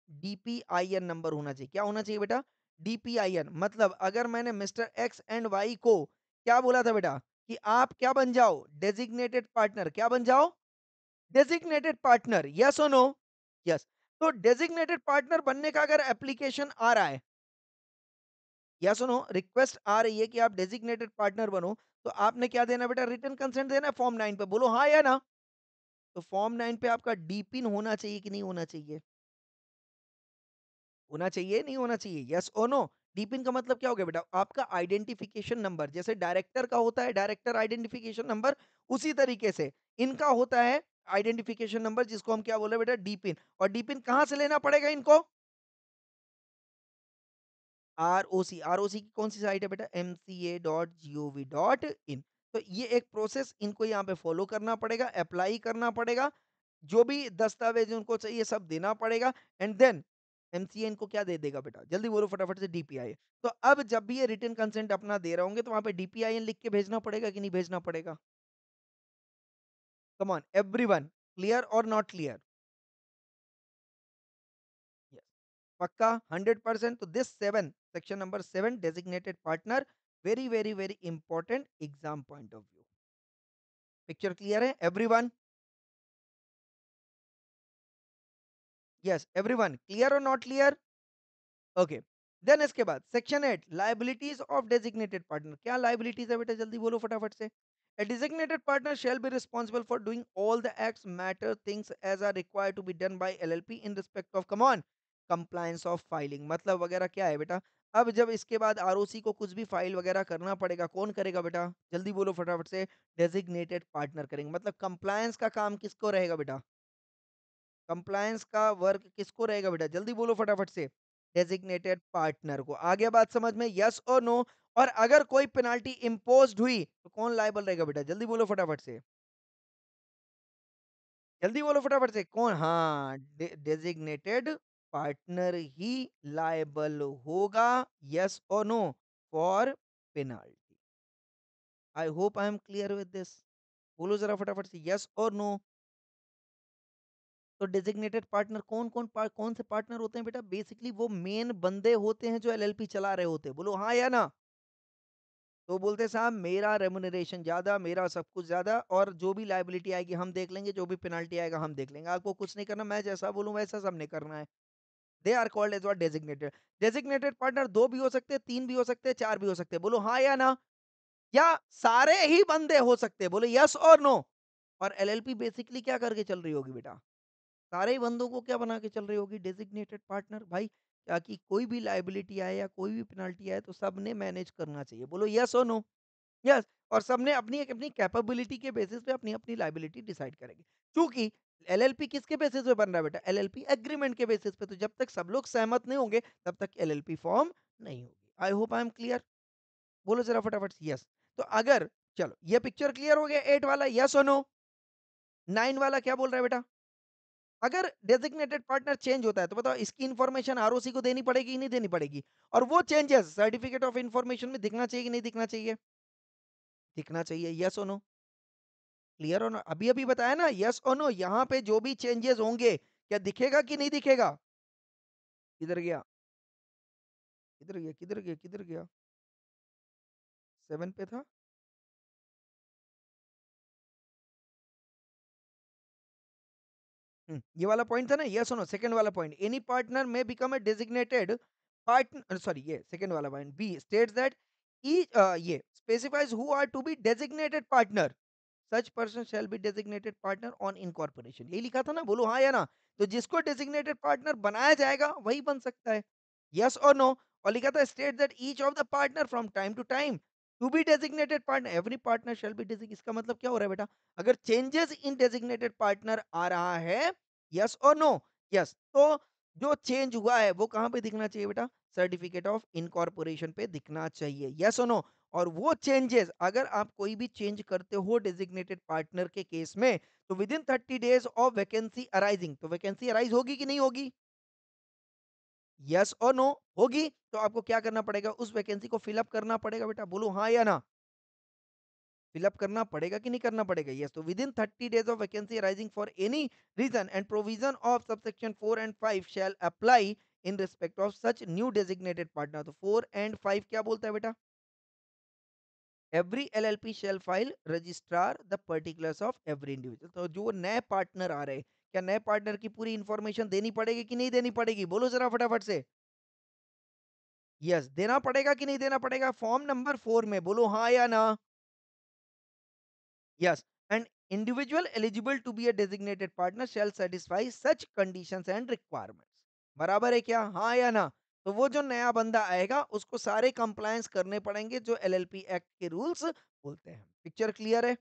[SPEAKER 1] डीपीआईएन नंबर होना चाहिए। क्या होना चाहिए बेटा? डीपीआईएन। मतलब अगर मैंने मिस्टर एक्स एंड वाई को क्या बोला था बेटा कि आप क्या बन जाओ? Designated partner. क्या बन जाओ? Designated partner. यस और नो? यस। तो डेजिग्नेटेड पार्टनर बनने का अगर एप्लीकेशन आ रहा है, यस और नो, रिक्वेस्ट आ रही है कि आप डेजिग्नेटेड पार्टनर बनो, तो आपने क्या देना बेटा? रिटन कंसेंट देना है फॉर्म 9 पे। बोलो हाँ या ना? तो फॉर्म 9 पे आपका डीपिन होना चाहिए कि नहीं होना चाहिए? होना चाहिए, नहीं होना चाहिए? यस और नो? डीपिन का मतलब क्या हो गया बेटा? आपका आइडेंटिफिकेशन नंबर, जैसे डायरेक्टर का होता है डायरेक्टर आइडेंटिफिकेशन नंबर, उसी तरीके से इनका होता है आइडेंटिफिकेशन नंबर, जिसको हम क्या बोल रहे हैं बेटा? डीपिन। और डीपिन कहाँ से लेना पड़ेगा इनको? आरओसी। आरओसी की कौन सी साइट है बेटा? mca.gov.in। तो ये एक प्रोसेस इनको यहाँ पे फॉलो करना पड़ेगा, अप्लाई करना पड़ेगा, जो भी दस्तावेज उनको चाहिए सब देना पड़ेगा, एंड देन एमसीए इनको क्या दे देगा बेटा? जल्दी बोलो फटाफट से, डीपीआई। तो अब जब भी ये रिटन कंसेंट अपना दे रहे होंगे तो वहां पे डीपीआईएन लिख के भेजना पड़ेगा कि नहीं भेजना पड़ेगा? कम ऑन एवरीवन, क्लियर और नॉट क्लियर? यस, पक्का 100%। तो this 7, section number 7, designated partner, very very very important exam point of view. Picture clear है एवरीवन? यस, एवरीवन क्लियर और नॉट क्लियर? ओके। देन इसके बाद section 8, liabilities of designated partner. क्या liabilities है बेटा? जल्दी बोलो फटाफट से। A designated partner shall be responsible for doing all the acts, matter, things as are required to be done by LLP in respect of, come on, compliance of filing। मतलब वगैरह क्या है बेटा? अब जब इसके बाद आरओसी को कुछ भी फाइल वगैरह करना पड़ेगा, कौन करेगा बेटा? जल्दी बोलो फटाफट से। डेजिग्नेटेड पार्टनर करेंगे। मतलब कंप्लायंस का काम किसको रहेगा बेटा? कंप्लायंस का वर्क किसको रहेगा बेटा? जल्दी बोलो फटाफट से। डेजिग्नेटेड पार्टनर को। आ गया बात समझ में? यस और नो? और अगर कोई पेनाल्टी इंपोज्ड हुई तो कौन लायबल रहेगा बेटा? जल्दी बोलो फटाफट से। जल्दी बोलो फटाफट से, कौन? हाँ, डेजिग्नेटेड पार्टनर ही लायबल होगा। यस और no? For penalty. I hope I am clear with this. बोलो जरा फटाफट से, यस और नो? तो डेजिग्नेटेड पार्टनर कौन से पार्टनर होते हैं बेटा? बेसिकली वो मेन बंदे होते हैं जो एलएलपी चला रहे होते हैं। बोलो हाँ या ना? तो बोलते हैं साहब मेरा रेमुनरेशन ज्यादा, मेरा सब कुछ ज्यादा, और जो भी लायबिलिटी आएगी हम देख लेंगे, जो भी पेनाल्टी आएगा हम देख लेंगे, आपको कुछ नहीं करना, मैं जैसा बोलूं वैसा सबने करना है। They are called as what? Designated. Designated partner दो भी हो सकते हैं, तीन भी हो सकते हैं, चार भी हो सकते हैं। बोलो हाँ या ना? या सारे ही बंदे हो सकते हैं? बोलो यस और नो? और एलएलपी बेसिकली क्या करके चल रही होगी बेटा? सारे ही बंदों को क्या बना के चल रही होगी? डेजिग्नेटेड पार्टनर भाई। ताकि कोई भी लायबिलिटी आए या कोई भी पेनल्टी आए तो सबने मैनेज करना चाहिए। बोलो यस और नो? यस। और सबने अपनी एक अपनी कैपेबिलिटी के बेसिस पे अपनी अपनी लायबिलिटी डिसाइड करेंगे। क्योंकि एलएलपी किसके बेसिस पे बन रहा है बेटा? एलएलपी एग्रीमेंट के बेसिस पे। तो जब तक सब लोग सहमत नहीं होंगे तब तक एलएलपी फॉर्म नहीं होगी। आई होप आई एम क्लियर। बोलो जरा फटाफट से, यस। तो अगर, चलो ये पिक्चर क्लियर हो गया 8 वाला, यस और नो? 9 वाला क्या बोल रहा है बेटा? अगर डेज़िग्नेटेड पार्टनर चेंज होता है, तो बताओ इसकी इन्फॉर्मेशन आरओसी को देनी पड़ेगी कि नहीं देनी पड़ेगी? और वो चेंजेस सर्टिफिकेट ऑफ इन्फॉर्मेशन में दिखना चाहिए कि नहीं दिखना चाहिए? दिखना चाहिए, येस और नो? क्लियर और नो? अभी-अभी बताया ना, येस और नो? यहाँ पे जो भी चेंजेस होंगे, क्या दिखेगा कि नहीं दिखेगा? किधर गया? किधर गया, किधर गया, किधर गया? 7 पे था? ये वाला पॉइंट था ना, यस और नो? सेकंड वाला point, any partner may become a designated partner, sorry ये सेकंड वाला पॉइंट, बी स्टेट्स दैट ये specifies who are to be designated partner, such person shall be designated partner on incorporation. यही लिखा था ना, बोलो हाँ या ना? तो जिसको डेजिग्नेटेड पार्टनर बनाया जाएगा वही बन सकता है, यस और नो? और लिखा था state that each of the partner from time to time to be designated partner, every partner shall be designated. इसका मतलब क्या हो रहा है बेटा? अगर चेंजेस इन डेजिग्नेटेड पार्टनर आ रहा है, यस और नो? यस, तो जो चेंज हुआ है वो कहां पे दिखना चाहिए बेटा? सर्टिफिकेट ऑफ इनकॉर्पोरेशन पे दिखना चाहिए, यस और नो? और वो चेंजेस अगर आप कोई भी चेंज करते हो डेजिग्नेटेड पार्टनर के केस में, तो within 30 days of vacancy arising, तो वैकेंसी अराइज होगी कि नहीं होगी? यस और नो? होगी। तो आपको क्या करना पड़ेगा? उस वैकेंसी को फिल अप करना पड़ेगा बेटा, बोलो हाँ या ना? फिल अप करना पड़ेगा कि नहीं करना पड़ेगा? यस, तो within 30 days of vacancy arising for any reason and provision of subsection 4 and 5 shall apply in respect of such new designated partner. तो 4 एंड 5 क्या बोलता है बेटा? Every LLP shall file registrar the particulars of every individual. तो जो नए partner आ रहे हैं, क्या नए पार्टनर की पूरी इंफॉर्मेशन देनी पड़ेगी कि नहीं देनी पड़ेगी? बोलो जरा फटाफट से। यस, देना पड़ेगा कि नहीं देना पड़ेगा? फॉर्म नंबर 4 में बोलो हाँ या ना? Yes, an individual eligible to be a designated partner shall satisfy such conditions and requirements. बराबर है क्या? हाँ या ना? तो वो जो नया बंदा आएगा उसको सारे कंप्लायंस करने पड़ेंगे जो एलएलपी एक्ट के रूल्स बोलते हैं। पिक्चर क्लियर है?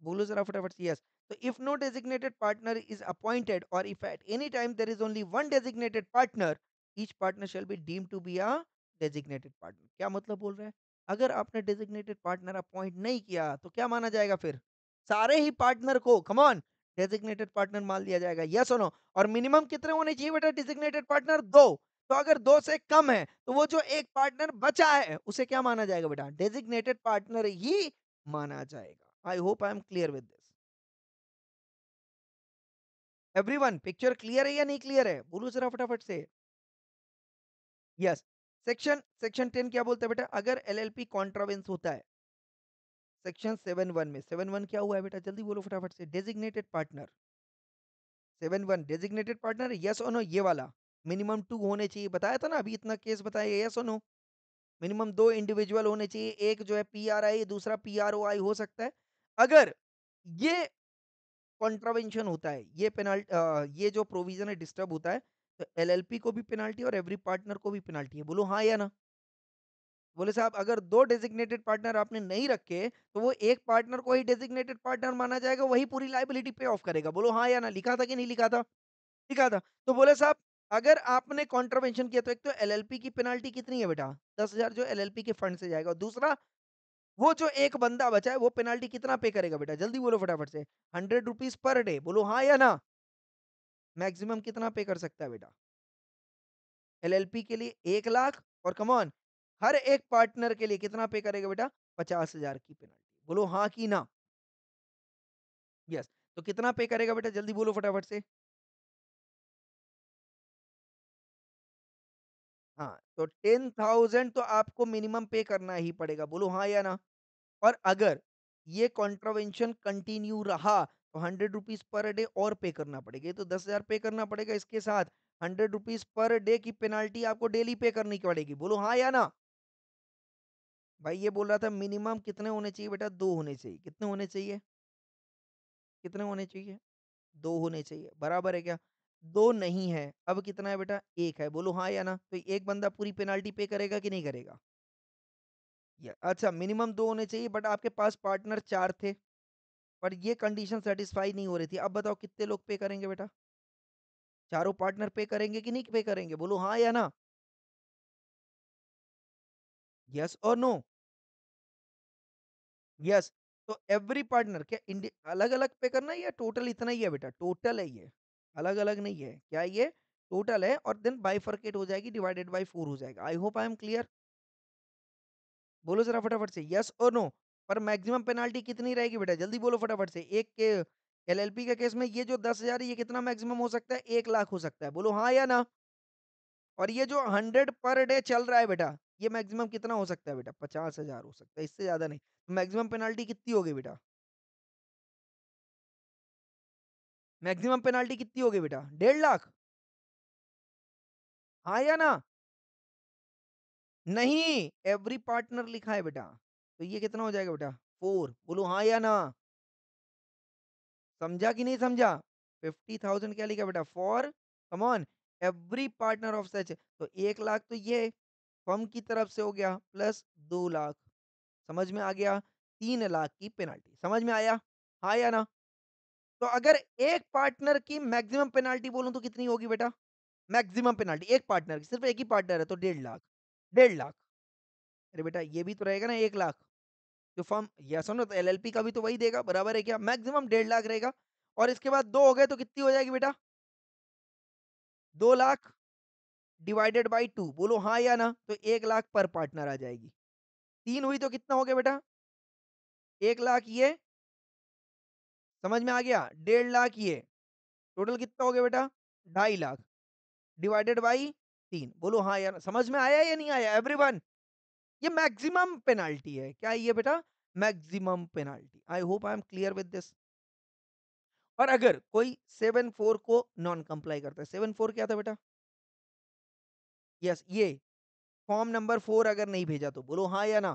[SPEAKER 1] बोलो जरा फटाफट से, यस। तो if no designated partner is appointed और if at any time there is only one designated partner, each partner shall be deemed to be a designated partner. क्या मतलब बोल रहा है? अगर आपने डेजिग्नेटेड पार्टनर अपॉइंट नहीं किया तो क्या माना जाएगा फिर? सारे ही पार्टनर को कम ऑन डेजिग्नेटेड पार्टनर मान लिया जाएगा, यस और नो? और मिनिमम कितने होने चाहिए बेटा डेजिग्नेटेड पार्टनर? दो। तो अगर दो से कम है तो वो जो एक पार्टनर बचा है उसे क्या माना जाएगा बेटा? डेजिग्नेटेड पार्टनर ही माना जाएगा। आई hope I am clear with this. Everyone picture clear है या नहीं क्लियर है? बोलो जरा फटाफट से। यस, सेक्शन सेक्शन 10 क्या बोलता है बेटा? अगर एलएलपी कॉन्ट्रावेंस होता है सेक्शन 7(1) में, 7(1) क्या हुआ है बेटा? जल्दी बोलो फटाफट से। Designated partner, 7(1) designated partner, yes और नो? ये वाला मिनिमम 2 होने चाहिए, बताया था ना अभी, इतना केस बताया, यस और नो? मिनिमम 2 इंडिविजुअल होने चाहिए, एक जो है पीआरआई, दूसरा पीआरओआई हो सकता है। अगर ये कॉन्ट्रावेंशन होता है, ये जो प्रोविजन है डिस्टर्ब होता है, तो एलएलपी को भी पेनल्टी और एवरी पार्टनर को भी पेनल्टी है। बोलो हाँ या ना? बोले साहब अगर 2 डेजिग्नेटेड पार्टनर आपने नहीं रखे, तो वो एक पार्टनर को ही डेजिग्नेटेड पार्टनर माना जाएगा, वही पूरी लायबिलिटी पे ऑफ करेगा। बोलो हाँ या ना? लिखा था कि नहीं लिखा था? लिखा था। तो बोले साहब अगर आपने कॉन्ट्रावेंशन किया तो एक तो एलएलपी की पेनल्टी कितनी है बेटा? 10,000 जो एलएलपी के फंड से जाएगा। और दूसरा वो जो एक बंदा बचा है वो पेनल्टी कितना पे करेगा बेटा? जल्दी बोलो फटाफट से। 100 रुपीज़ पर डे। बोलो हाँ या ना? मैक्सिमम कितना पे कर सकता है बेटा? एलएलपी के लिए 1 लाख और कम ऑन हर एक पार्टनर के लिए कितना पे करेगा बेटा? 50,000 की पेनल्टी। बोलो हाँ कि ना? यस। तो कितना पे करेगा बेटा? जल्दी बोलो फटाफट से। हाँ, तो 10,000 तो आपको मिनिमम पे करना ही पड़ेगा। बोलो हाँ या ना? और अगर ये कॉन्ट्रावेंशन कंटिन्यू रहा तो 100 रुपीज़ पर डे और पे करना पड़ेगा। ये तो 10,000 पे करना पड़ेगा, इसके साथ 100 रुपीज़ पर डे की पेनल्टी आपको डेली पे करनी पड़ेगी। बोलो हाँ या ना? भाई ये बोल रहा था मिनिमम कितने होने चाहिए बेटा? 2 होने चाहिए। कितने होने चाहिए? कितने होने चाहिए? 2 होने चाहिए। बराबर है क्या? 2 नहीं है। अब कितना है बेटा? 1 है। बोलो हाँ या ना? तो एक बंदा पूरी पेनल्टी पे करेगा कि नहीं करेगा? या अच्छा, मिनिमम 2 होने चाहिए बट आपके पास पार्टनर 4 थे, पर ये कंडीशन सैटिस्फाई नहीं हो रही थी। अब बताओ कितने लोग पे करेंगे बेटा? चारों पार्टनर पे करेंगे कि नहीं पे करेंगे? बोलो हाँ या ना? यस और नो? यस। तो एवरी पार्टनर क्या अलग-अलग पे करना है या टोटल इतना ही है बेटा? टोटल है ये, अलग-अलग नहीं है। क्या है ये? टोटल है और देन बाइफरकेट हो जाएगी, डिवाइडेड बाय 4 हो जाएगा। आई होप आई एम क्लियर? बोलो ज़रा फटाफट से येस और नो? पर मैक्सिमम पेनल्टी कितनी रहेगी बेटा? जल्दी बोलो फटाफट से। एक के एलएलपी के केस में ये जो 10,000 है ये कितना मैक्सिमम हो सकता है? 1 लाख हो सकता है। बोलो हाँ या ना? और ये जो 100 पर डे चल रहा है बेटा, ये मैक्सिमम कितना हो सकता है बेटा? 50,000 हो सकता है, इससे ज़्यादा नहीं। मैक्सिमम पेनल्टी कितनी होगी बेटा? मैक्सिमम पेनल्टी कितनी होगी बेटा? 1.5 लाख? हाँ या ना? नहीं, एवरी पार्टनर लिखा है बेटा। तो ये कितना हो जाएगा बेटा? 4 बोलो हाँ या ना? समझा कि नहीं समझा? 50,000 क्या लिखा बेटा? For come on every partner of सच तो 1 लाख तो ये फर्म की तरफ से हो गया प्लस 2 लाख समझ में आ गया? 3 लाख की पेनल्टी समझ में आया? हाँ या ना? तो अगर एक पार्टनर की मैक्सिमम पेनल्टी बोलूँ तो कितनी होगी बेटा? मैक्सिमम पेनल्टी एक पार्टनर की, सिर्फ एक ही पार्टनर है तो 1.5 लाख, 1.5 लाख। अरे बेटा ये भी तो रहेगा ना 1 लाख। जो फर्म यस और नो तो एलएलपी का भी तो वही देगा, बराबर है क्या? मैक्सिमम 1.5 लाख रहेगा और इसके बाद 2 हो गए तो कितनी हो जाएगी बेटा? 2 लाख डिवाइडेड बाय 2 बोलो हाँ या ना? तो 1 लाख पर पार्टनर आ जाएगी। 3 हुई तो कितना हो गया बेटा? 1 लाख ये, समझ में आ गया? 1.5 लाख ये, टोटल कितना हो गया बेटा? 2.5 लाख डिवाइडेड बाय 3 बोलो हाँ या ना? समझ में आया या नहीं आया एवरीवन? ये मैक्सिमम पेनल्टी है। क्या है ये बेटा? Maximum penalty. I hope I am clear with this. और अगर कोई 7-4 को नॉन कंप्लाई करता है, 7-4 क्या था बेटा? यस ये फॉर्म नंबर 4 अगर नहीं भेजा तो बोलो हाँ या ना?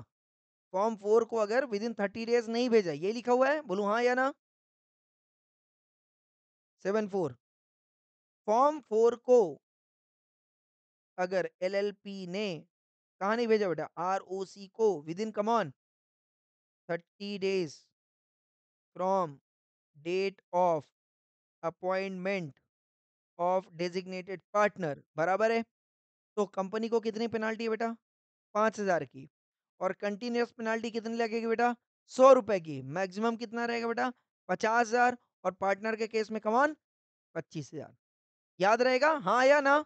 [SPEAKER 1] फॉर्म 4 को अगर विदिन 30 डेज नहीं भेजा, ये लिखा हुआ है, बोलो हाँ या ना? 7-4 फॉर्म 4 को अगर एलएलपी ने कहाँ नहीं भेजा बेटा? आरओसी को within come on 30 days from date of appointment of designated partner बराबर है? तो कंपनी को कितनी पेनाल्टी है बेटा? 5,000 की और कंटीन्यूअस पेनाल्टी कितनी लगेगी बेटा? 100 रुपए की। मैक्सिमम कितना रहेगा बेटा? 50,000 और पार्टनर के केस में कमान 25,000। याद रहेगा? हाँ या ना?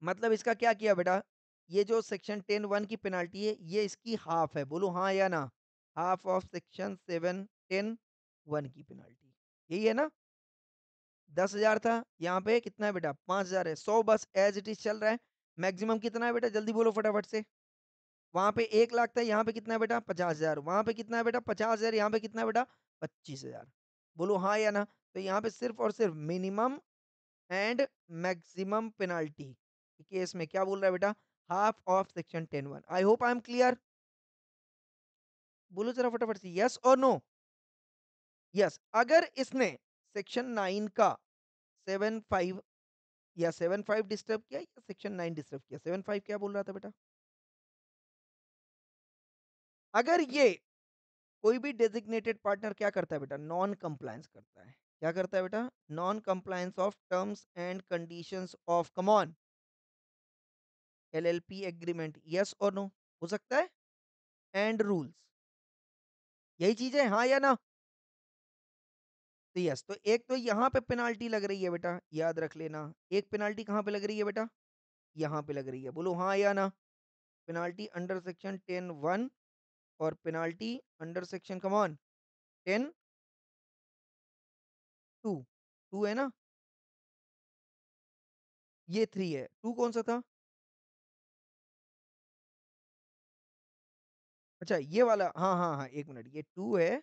[SPEAKER 1] मतलब इसका क्या किया बेटा? ये जो सेक्शन 10(1) की पेनाल्टी है, ये इसकी हाफ है। बोलो हाँ या ना? हाफ ऑफ सेक्शन 7(10)(1) की पेनाल्टी। यही है ना? 10,000 था, यहाँ पे कितना है बेटा? 5,000 है। 100 बस एज़ इट इज़ चल रहा है। मैक्सिमम कितना है बेटा? जल्दी बोलो फटाफट से। वहाँ पे 1 लाख था, यहाँ पे कितना है बेटा? 50,000 वहाँ पे कितना है बेटा? 50,000 यहाँ पे कितना है बेटा? 25,000 बोलो हाँ या ना? तो यहाँ पे सिर्फ़ और सिर्फ़ मिनिमम एंड मैक्सिमम पेनल्टी के केस में क्या बोल रहा है बेटा? Half of section 10(1) I hope I am clear? बोलो ज़रा फटाफट से येस और नो? येस, अगर इसने सेक्शन 9 का 7(5) या 7(5) डिस्टर्ब किया या सेक्शन 9 डिस्टर्ब किया? 7(5) क्या बोल रहा था बेटा? अगर ये कोई भी डेजिग्नेटेड पार्टनर क्या करता है बेटा? नॉन कंप्लायंस करता है। क्या करता है बेटा? Non compliance of terms and conditions of come on LLP agreement yes और नो? हो सकता है? एंड रूल्स यही चीज़ है हाँ या ना? तो यस तो एक तो यहाँ पे पेनाल्टी लग रही है बेटा, याद रख लेना। एक पेनाल्टी कहाँ पे लग रही है बेटा? यहाँ पे लग रही है। बोलो हाँ या ना? पेनाल्टी अंडर सेक्शन 10(1) और penalty under section come on 10(2) 2 है ना? ये 3 है। 2 कौन-सा था? अच्छा ये वाला हाँ, हाँ, हाँ, 1 मिनट ये 2 है,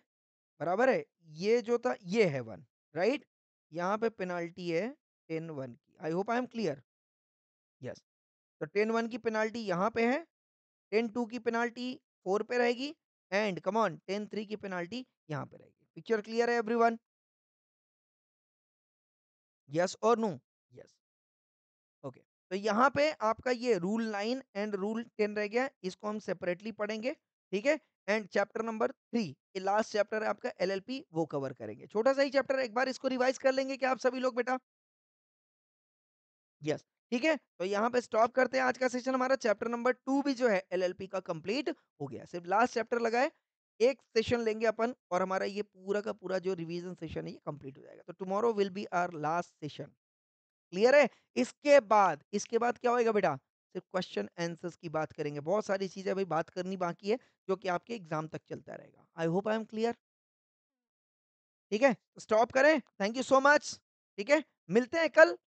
[SPEAKER 1] बराबर है? ये जो था ये है 1 राइट? यहाँ पे पेनाल्टी है 10(1) की। आई hope I am clear? Yes. तो 10(1) की पेनाल्टी यहाँ पे है, 10(2) की पेनाल्टी 4 पे रहेगी एंड कम ऑन 10(3) की पेनाल्टी यहाँ पे रहेगी। पिक्चर क्लियर है एवरीवन? यस और नो? यस। ओके। तो यहाँ पे आपका ये रूल 9 एंड रूल 10 रह गया है, इसको हम सेपरेटली पढ़ेंगे, ठीक है? एंड चैप्टर नंबर 3 ये लास्ट चैप्टर है आपका एलएलपी वो कवर करेंगे। छोटा-सा ही चैप्टर है, एक बार इसको रिवाइज़ कर लेंगे क्या आप सभी लोग बेटा? यस, ठीक है? तो यहाँ पे स्टॉप करते हैं आज का सेशन हमारा चैप्टर नंबर 2 भी जो है एलएलपी का कंप्लीट हो गया। सिर्फ लास्ट चैप्टर लगा है एक सेशन लेंगे अपन और हमारा ये पूरा का पूरा जो रिवीजन सेशन है ये कंप्लीट हो जाएगा। तो tomorrow will be our last session. Clear है? इसके बाद क्या होएगा बेटा? सिर्फ क्वेश्चन आंसर्स की बात करेंगे। बहुत सारी चीज़ें अभी बात करनी बाकी है, जो कि आपके एग्ज़ाम तक चलता रहेगा। आई होप आई एम क्लियर। ठीक है? स्टॉप करें? Thank you so much. ठीक है? मिलते हैं कल।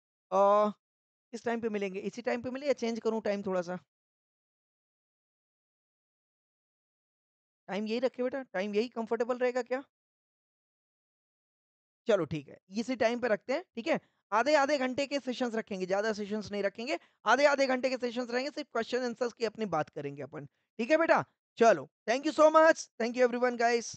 [SPEAKER 1] किस टाइम पे मिलेंगे? इसी टाइम पे मिलें या चेंज करूँ टाइम थोड़ा-सा? टाइम यही रखें बेटा? टाइम यही कंफर्टेबल रहेगा क्या? चलो ठीक है, इसी टाइम पे रखते हैं, ठीक है? आधे-आधे घंटे के सेशंस रखेंगे, ज़्यादा सेशंस नहीं रखेंगे। आधे-आधे घंटे के सेशंस रहेंगे, सिर्फ क्वेश्चन आंसर्स की अपनी बात करेंगे अपन। ठीक है बेटा? चलो, thank you so much. Thank you everyone guys.